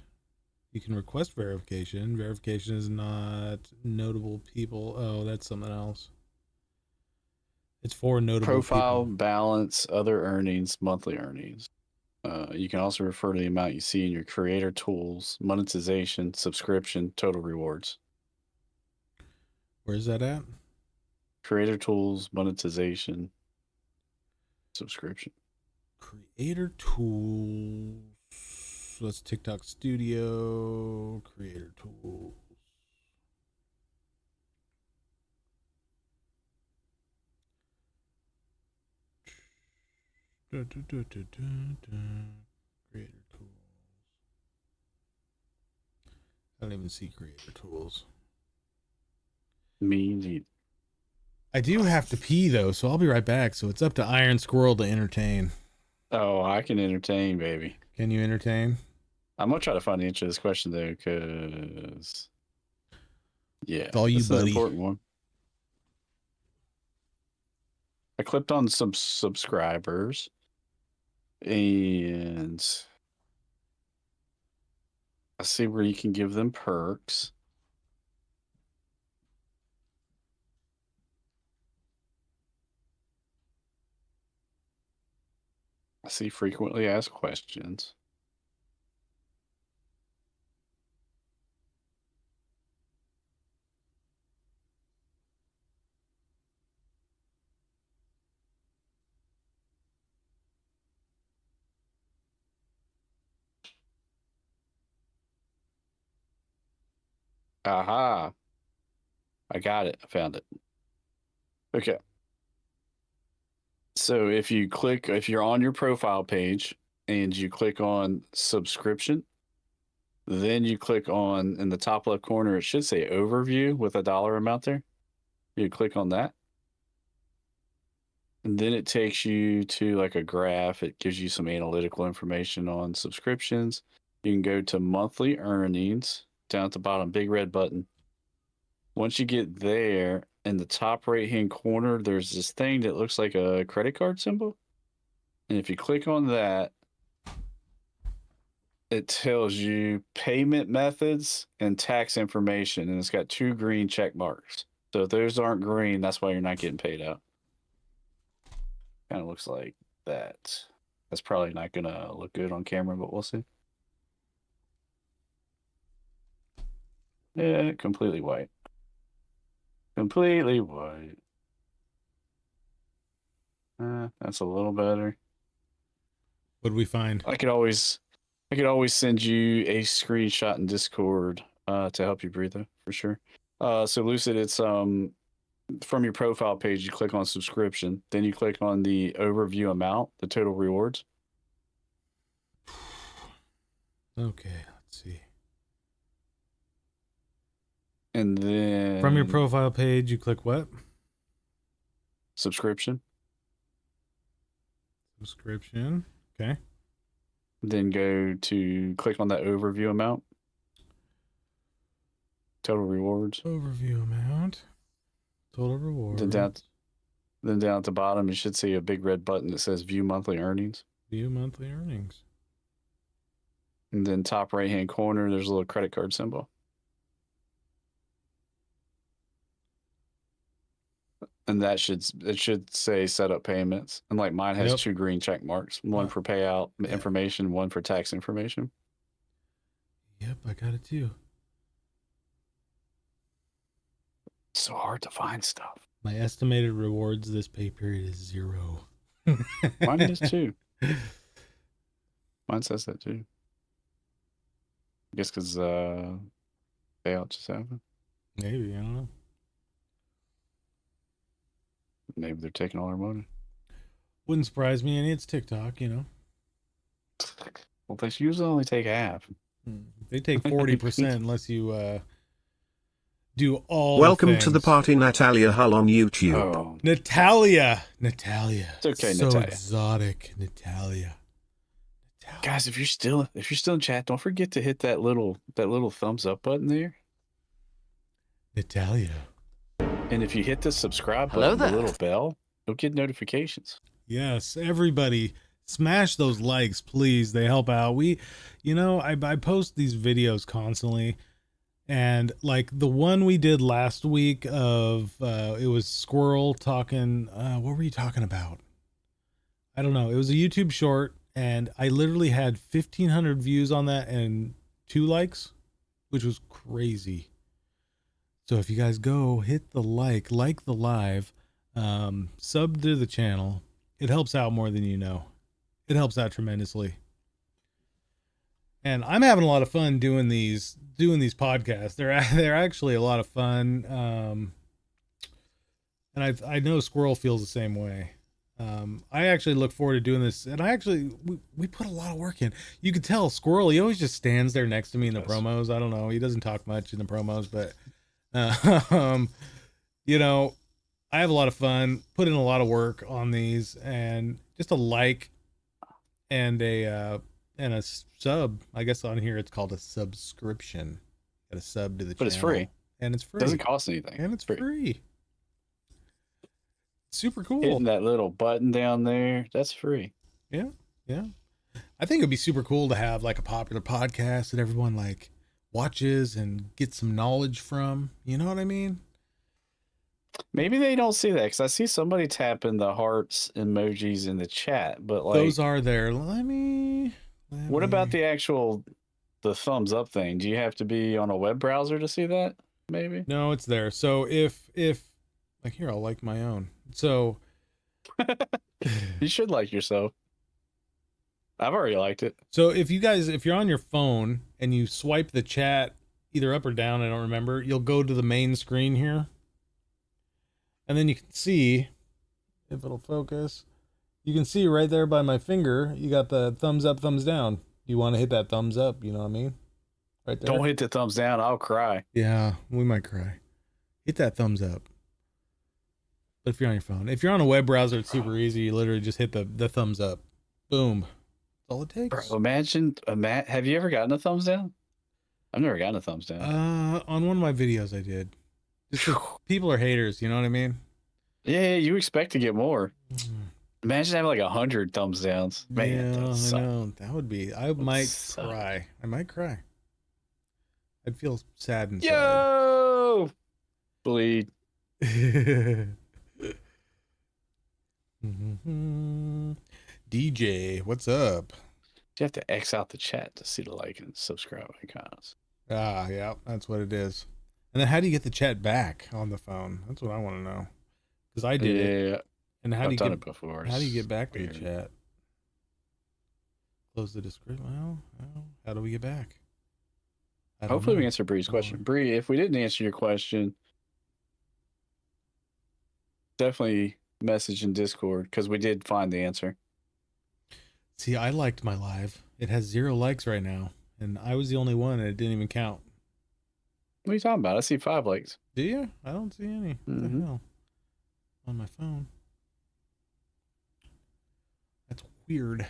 you can request verification. Verification is not notable people. Oh, that's something else. It's for notable Profile, people. balance, other earnings, monthly earnings. You can also refer to the amount you see in your creator tools, monetization, subscription, total rewards. Where's that at? Creator tools, monetization, subscription. Creator tools. So that's TikTok Studio, creator tools. Creator tools. I don't even see creator tools. Me neither. I do have to pee though, so I'll be right back. So it's up to Iron Squirrel to entertain. Oh, I can entertain, baby. Can you entertain? I'm gonna try to find the answer to this question though, because It's all you, this is an buddy. important one. I clicked on some subscribers, and I see where you can give them perks. I see frequently asked questions. Aha. I got it. I found it. Okay. So if you're on your profile page and you click on subscription, then you click on, in the top left corner, it should say overview with a dollar amount there. You click on that. And then it takes you to like a graph. It gives you some analytical information on subscriptions. You can go to monthly earnings down at the bottom, big red button. Once you get there, in the top right-hand corner, there's this thing that looks like a credit card symbol. And if you click on that, it tells you payment methods and tax information. And it's got 2 green check marks. So if those aren't green, that's why you're not getting paid out. Kind of looks like that. That's probably not going to look good on camera, but we'll see. Yeah, completely white. Completely white. That's a little better. What did we find? I could always send you a screenshot in Discord to help you breathe, though, for sure. So Lucid, it's from your profile page, you click on subscription, then you click on the overview amount, the total rewards. Okay, let's see. And then From your profile page, you click what? Subscription. Subscription. Okay. Then go to click on that overview amount. Total rewards. Overview amount. Total reward. Then down at the bottom, you should see a big red button that says View Monthly Earnings. View monthly earnings. And then top right-hand corner, there's a little credit card symbol. And it should say set up payments. And like mine has 2 green check marks. One for payout information, one for tax information. Yep, I got it too. It's so hard to find stuff. My estimated rewards this pay period is 0. Mine is too. Mine says that too. I guess because payout just happened. Maybe, I don't know. Maybe they're taking all our money. Wouldn't surprise me any. It's TikTok, you know. Well, they usually only take half. They take 40% unless you do all Welcome the to the party, Natalia Hull on YouTube. Oh, Natalia. it's okay, so Natalia. exotic, Natalia. Guys, if you're still in chat, don't forget to hit that little thumbs up button there. Natalia. And if you hit the subscribe Hello button, the there. little bell, you'll get notifications. Yes, everybody smash those likes, please. They help out. I post these videos constantly, and like the one we did last week of it was Squirrel talking. What were you talking about? I don't know. It was a YouTube short, and I literally had 1,500 views on that and 2 likes, which was crazy. So if you guys go hit the like the live, sub to the channel, it helps out more than you know. It helps out tremendously. And I'm having a lot of fun doing these podcasts. They're actually a lot of fun. And I know Squirrel feels the same way. I actually look forward to doing this, and we put a lot of work in. You could tell Squirrel, he always just stands there next to me in the promos. I don't know, he doesn't talk much in the promos, but I have a lot of fun, put in a lot of work on these, and just a like and a sub. I guess on here it's called a subscription. Got a sub to the channel. But it's free. And it's free. It doesn't cost anything. And it's free. Super cool. Hitting that little button down there, that's free. Yeah. I think it'd be super cool to have like a popular podcast that everyone like watches and get some knowledge from. You know what I mean? Maybe they don't see that because I see somebody tapping the hearts emojis in the chat, but like Those are there. what about the actual the thumbs up thing? Do you have to be on a web browser to see that? Maybe. No, it's there. So if like here, I'll like my own. So You should like yourself. I've already liked it. So if you're on your phone and you swipe the chat either up or down, I don't remember, you'll go to the main screen here. And then you can see, if it'll focus, you can see right there by my finger, you got the thumbs up, thumbs down. You want to hit that thumbs up, you know what I mean? Right there. Don't hit the thumbs down, I'll cry. Yeah, we might cry. Hit that thumbs up. But if you're on your phone, if you're on a web browser, it's super easy. You literally just hit the thumbs up. Boom. That's all it takes. Bro, imagine, have you ever gotten a thumbs down? I've never gotten a thumbs down. On one of my videos I did. Just 'cause people are haters, you know what I mean? Yeah, you expect to get more. Imagine having like 100 thumbs downs. Man, yeah, that I know. That would be. I might suck. cry. I might cry. I'd feel sad inside. Yo! Bleed. DJ, what's up? You have to X out the chat to see the like and subscribe icons. Ah, yeah, that's what it is. And then how do you get the chat back on the phone? That's what I want to know. Because I did it. Yeah. And how I've do you done get it before. How do you get back to the Weird. chat? Close the description. Well, how do we get back? I don't Hopefully we know. answer Bree's question. Bree, if we didn't answer your question, definitely message in Discord because we did find the answer. See, I liked my live. It has 0 likes right now, and I was the only one, and it didn't even count. What are you talking about? I see 5 likes. Do you? I don't see any. What the Mhm. hell? On my phone. That's weird.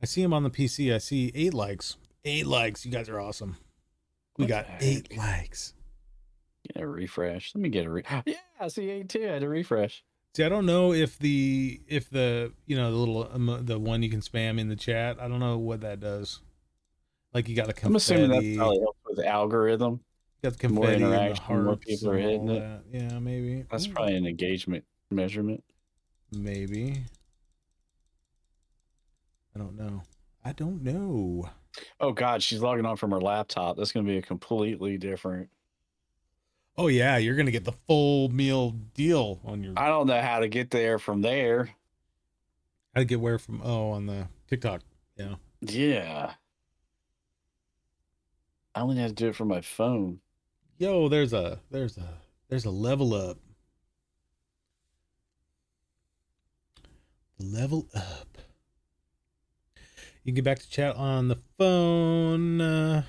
I see him on the PC. I see 8 likes. 8 likes. You guys are awesome. We What got the 8 heck? likes. Get a refresh. Let me get a yeah, I see 8 too. I had a refresh. See, I don't know if the you know, the little the one you can spam in the chat. I don't know what that does. Like you got a confetti. I'm assuming that probably helps with the algorithm. Got the more confetti and the interaction, more hearts people are and hitting all it. that. Yeah, maybe. That's Ooh, probably an engagement measurement. maybe. I don't know. I don't know. Oh God, she's logging on from her laptop. That's going to be a completely different. Oh yeah, you're gonna get the full meal deal on your. I don't know how to get there from there. How to get where from? Oh, on the TikTok. Yeah. Yeah. I only had to do it from my phone. Yo, there's a level up. Level up. You can get back to chat on the phone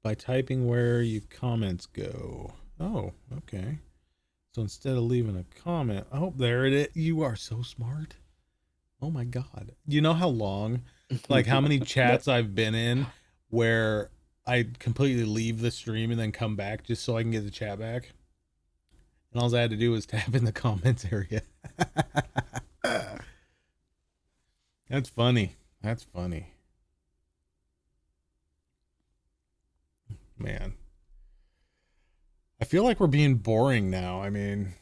by typing where your comments go. Oh, okay. So instead of leaving a comment, oh, there it is. You are so smart. Oh my God. You know how long, like how many chats I've been in where I completely leave the stream and then come back just so I can get the chat back? And all I had to do was tap in the comments area. That's funny. That's funny. Man. I feel like we're being boring now. I mean,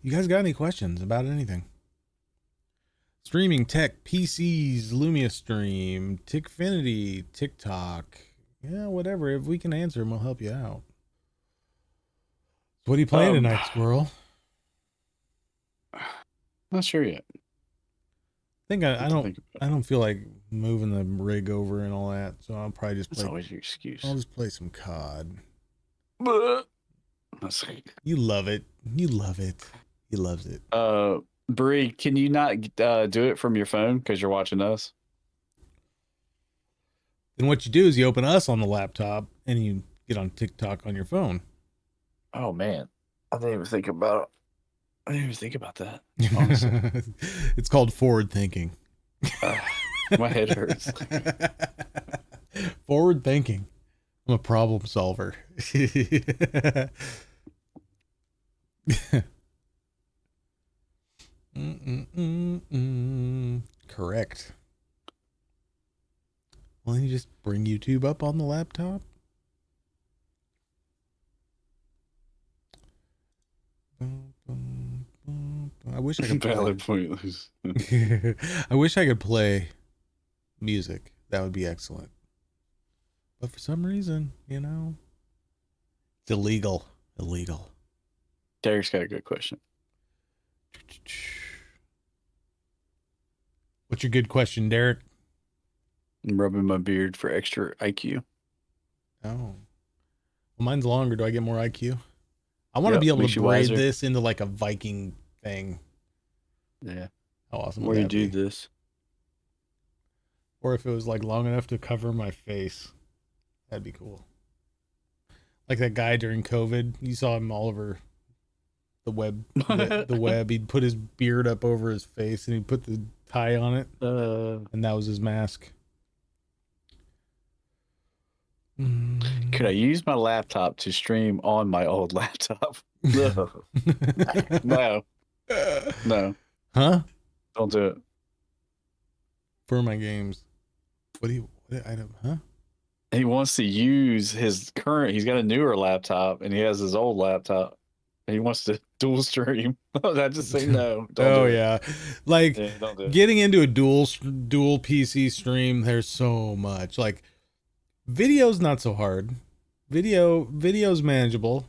you guys got any questions about anything? Streaming tech, PCs, Lumia stream, Tickfinity, TikTok. Yeah, whatever. If we can answer them, we'll help you out. What are you playing tonight, Squirrel? Not sure yet. I think I don't feel like moving the rig over and all that, so I'll probably just That's play. always your excuse. I'll just play some COD. Let's see. You love it. You love it. He loves it. Bree, can you not do it from your phone because you're watching us? Then what you do is you open us on the laptop and you get on TikTok on your phone. Oh man, I didn't even think about it. I didn't even think about that. Honestly. It's called forward thinking. My head hurts. Forward thinking. I'm a problem solver. Correct. Well, then you just bring YouTube up on the laptop. wish I could play. Valid point. I wish I could play music. That would be excellent. But for some reason, it's illegal. Illegal. Derek's got a good question. What's your good question, Derek? I'm rubbing my beard for extra IQ. Oh. Well, mine's longer. Do I get more IQ? I want to be able makes to you braid wiser. this into like a Viking thing. Yeah. How awesome Where would you that do be? this. Or if it was like long enough to cover my face. That'd be cool. Like that guy during COVID. You saw him all over the web. The web. He'd put his beard up over his face and he'd put the tie on it. And that was his mask. Could I use my laptop to stream on my old laptop? No. No. No. Huh? Don't do it. For my games. What item? Huh? He wants to use his current, he's got a newer laptop and he has his old laptop and he wants to dual stream. I just say no. Don't do it. Yeah. Like Yeah, don't do it. getting into a dual PC stream, there's so much. Like video's not so hard. Video's manageable.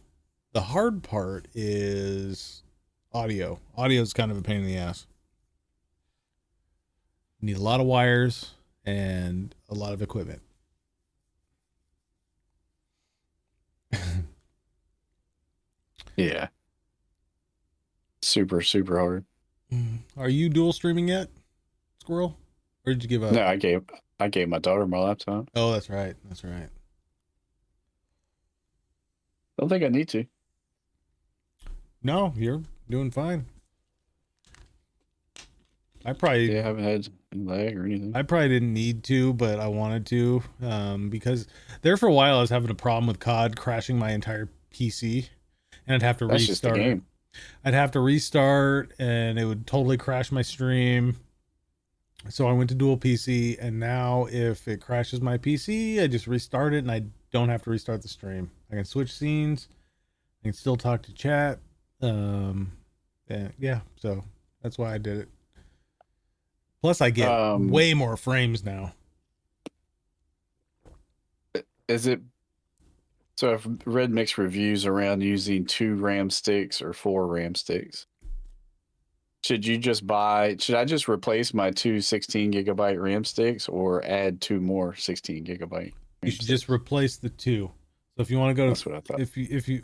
The hard part is audio. Audio's kind of a pain in the ass. You need a lot of wires and a lot of equipment. Yeah. Super, super hard. Are you dual streaming yet, Squirrel? Or did you give up? No, I gave my daughter my laptop. Oh, that's right. That's right. Don't think I need to. No, you're doing fine. I probably I haven't had any lag or anything. I probably didn't need to, but I wanted to, because there for a while I was having a problem with COD crashing my entire PC, and I'd have to That's just the restart. game. I'd have to restart, and it would totally crash my stream. So I went to dual PC, and now if it crashes my PC, I just restart it, and I don't have to restart the stream. I can switch scenes. I can still talk to chat. And yeah, so that's why I did it. Plus, I get way more frames now. Is it? So I've read mixed reviews around using 2 RAM sticks or 4 RAM sticks. Should I just replace my 2 16 gigabyte RAM sticks or add 2 more 16 gigabyte? You should just replace the 2. So if you want to go to, That's what I thought. if you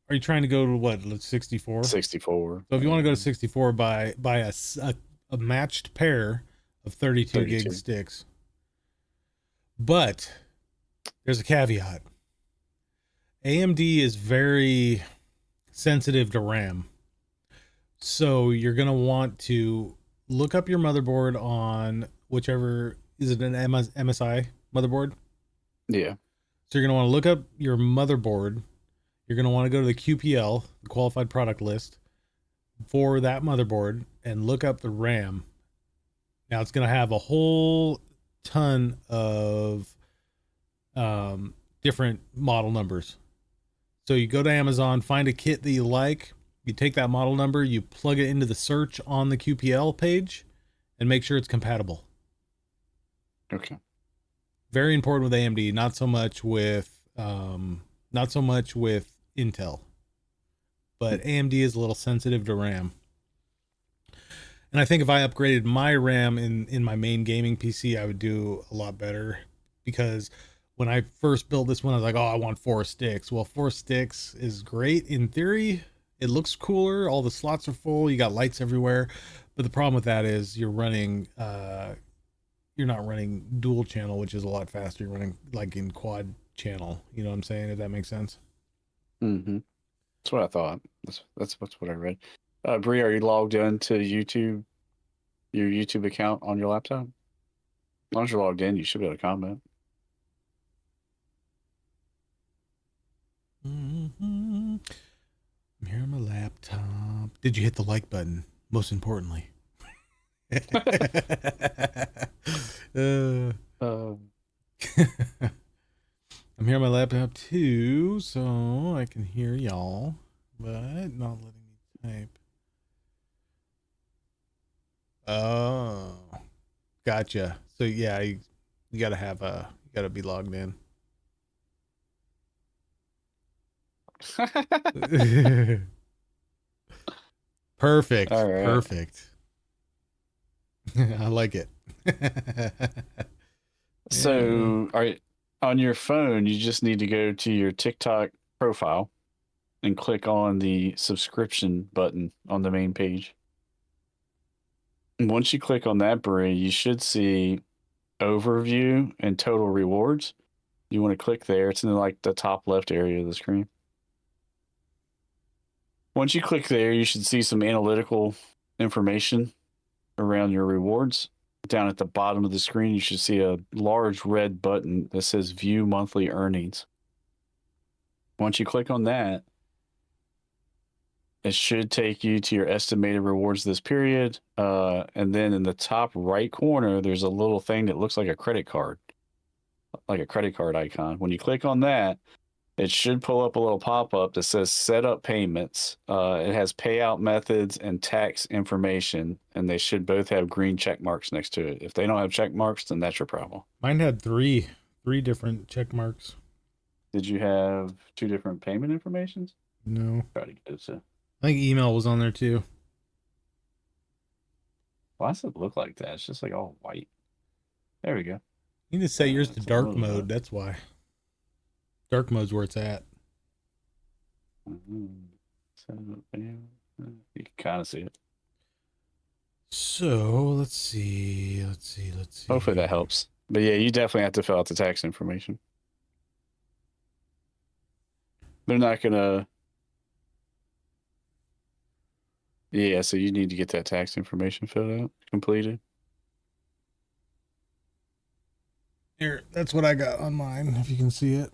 are you trying to go to what, 64? 64. So if you want to go to 64, buy a matched pair of 32 gig sticks. But there's a caveat. AMD is very sensitive to RAM. So you're going to want to look up your motherboard on whichever, is it an MSI motherboard? Yeah. So you're going to want to look up your motherboard. You're going to want to go to the QPL, the qualified product list, for that motherboard and look up the RAM. Now it's going to have a whole ton of different model numbers. So you go to Amazon, find a kit that you like, you take that model number, you plug it into the search on the QPL page, and make sure it's compatible. Okay. Very important with AMD, not so much with Intel. But AMD is a little sensitive to RAM. And I think if I upgraded my RAM in my main gaming PC, I would do a lot better, because when I first built this one, I was like, oh, I want 4 sticks. Well, 4 sticks is great in theory. It looks cooler. All the slots are full. You got lights everywhere. But the problem with that is you're not running dual channel, which is a lot faster. You're running like in quad channel. You know what I'm saying? If that makes sense. Mm-hmm. That's what I thought. That's what I read. Bree, are you logged into YouTube, your YouTube account on your laptop? As long as you're logged in, you should be able to comment. Mm-hmm. I'm here on my laptop. Did you hit the like button? Most importantly. I'm here on my laptop too, so I can hear y'all, but not letting me type. Oh, gotcha. So yeah, you gotta have you gotta be logged in. Perfect. All right. Perfect. I like it. So, on your phone, you just need to go to your TikTok profile and click on the subscription button on the main page. And once you click on that, Brie, you should see overview and total rewards. You want to click there. It's in like the top left area of the screen. Once you click there, you should see some analytical information around your rewards. Down at the bottom of the screen, you should see a large red button that says View Monthly Earnings. Once you click on that, it should take you to your estimated rewards this period. And then in the top right corner, there's a little thing that looks like a credit card icon. When you click on that, it should pull up a little pop-up that says set up payments. It has payout methods and tax information, and they should both have green check marks next to it. If they don't have check marks, then that's your problem. Mine had three different check marks. Did you have 2 different payment informations? No. Try to get it to. I think email was on there too. Why does it look like that? It's just like all white. There we go. You need to set yours to It's a dark little mode. That's why. Dark mode's where it's at. So, yeah, you can kind of see it. So let's see. Hopefully that helps. But yeah, you definitely have to fill out the tax information. They're not gonna. Yeah, so you need to get that tax information filled out, completed. Here, that's what I got on mine, if you can see it.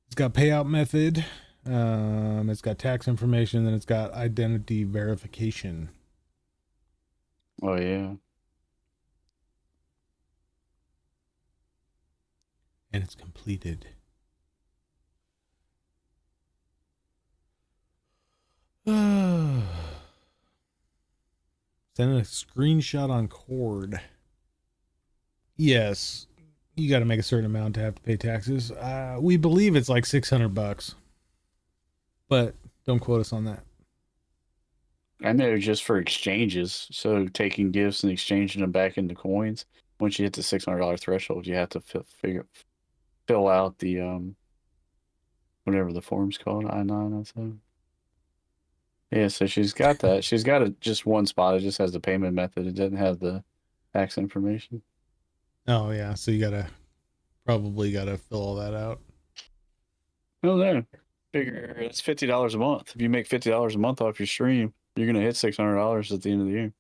It's got payout method. It's got tax information, then it's got identity verification. Oh yeah. And it's completed. Send a screenshot on Cord. Yes, you got to make a certain amount to have to pay taxes. We believe it's like $600, but don't quote us on that. I know just for exchanges, so taking gifts and exchanging them back into coins. Once you hit the $600 threshold, you have to fill out the whatever the form's called, I-9, I said. Yeah, so she's got that. She's got just one spot. It just has the payment method. It doesn't have the tax information. Oh yeah, so you probably gotta fill all that out. Oh no, figure it's $50 a month. If you make $50 a month off your stream, you're gonna hit $600 at the end of the year.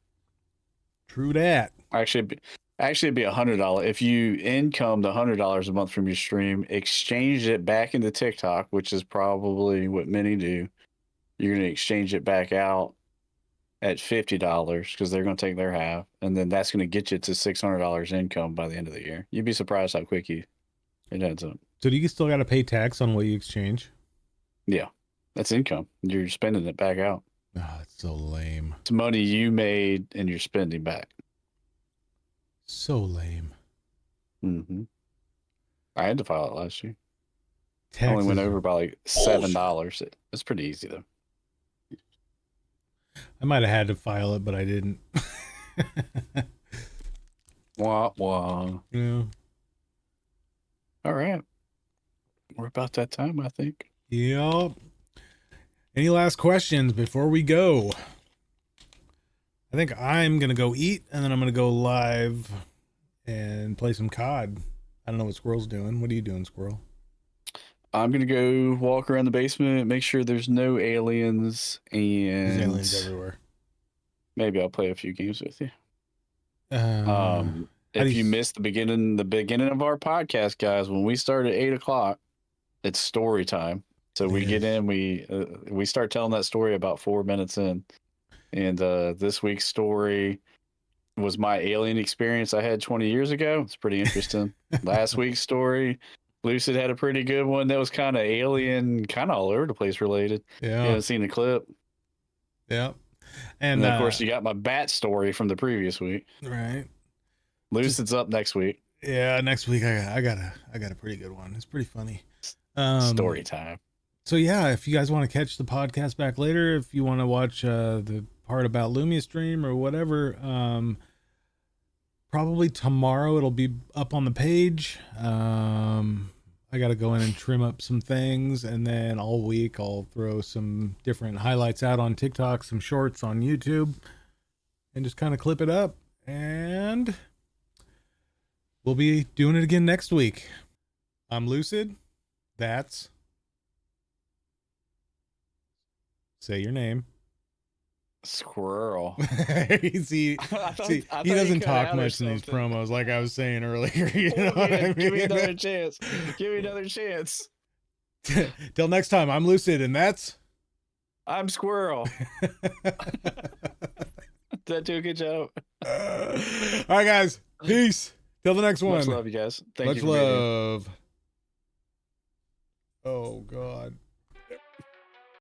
True that. Actually, it'd be $100 if you income the $100 a month from your stream, exchange it back into TikTok, which is probably what many do. You're going to exchange it back out at $50 because they're going to take their half, and then that's going to get you to $600 income by the end of the year. You'd be surprised how quick it adds up. So do you still got to pay tax on what you exchange? Yeah, that's income. You're spending it back out. Oh, that's so lame. It's money you made and you're spending back. So lame. Mm-hmm. I had to file it last year. I Taxes only went over by like $7. It's pretty easy though. I might have had to file it, but I didn't. Wah, wah. Yeah. All right. We're about that time, I think. Yep. Any last questions before we go? I think I'm going to go eat, and then I'm going to go live and play some COD. I don't know what Squirrel's doing. What are you doing, Squirrel? I'm going to go walk around the basement, make sure there's no aliens, and There's aliens everywhere. maybe I'll play a few games with you. How do If you you missed the beginning of our podcast, guys, when we start at 8 o'clock, it's story time. So we get in, we start telling that story about 4 minutes in. And this week's story was my alien experience I had 20 years ago. It's pretty interesting. Last week's story Lucid had a pretty good one that was kind of alien, kind of all over the place related. Yeah. You haven't seen the clip. Yeah. And then, of course, you got my bat story from the previous week. Right. Lucid's up next week. Yeah, next week I got a pretty good one. It's pretty funny. Story time. So yeah, if you guys want to catch the podcast back later, if you want to watch the part about Lumia stream or whatever, probably tomorrow it'll be up on the page. I got to go in and trim up some things, and then all week I'll throw some different highlights out on TikTok, some shorts on YouTube, and just kind of clip it up. And we'll be doing it again next week. I'm Lucid. That's... Say your name. Squirrel. see, he doesn't talk much in these promos, like I was saying earlier. You know what I mean? Give me another chance. Give me another chance. Till next time, I'm Lucid, and that's... I'm Squirrel. Did that do a good job? All right, guys. Peace. Till the next one. Much love, you guys. Thank Much you for being here. love. Oh, God.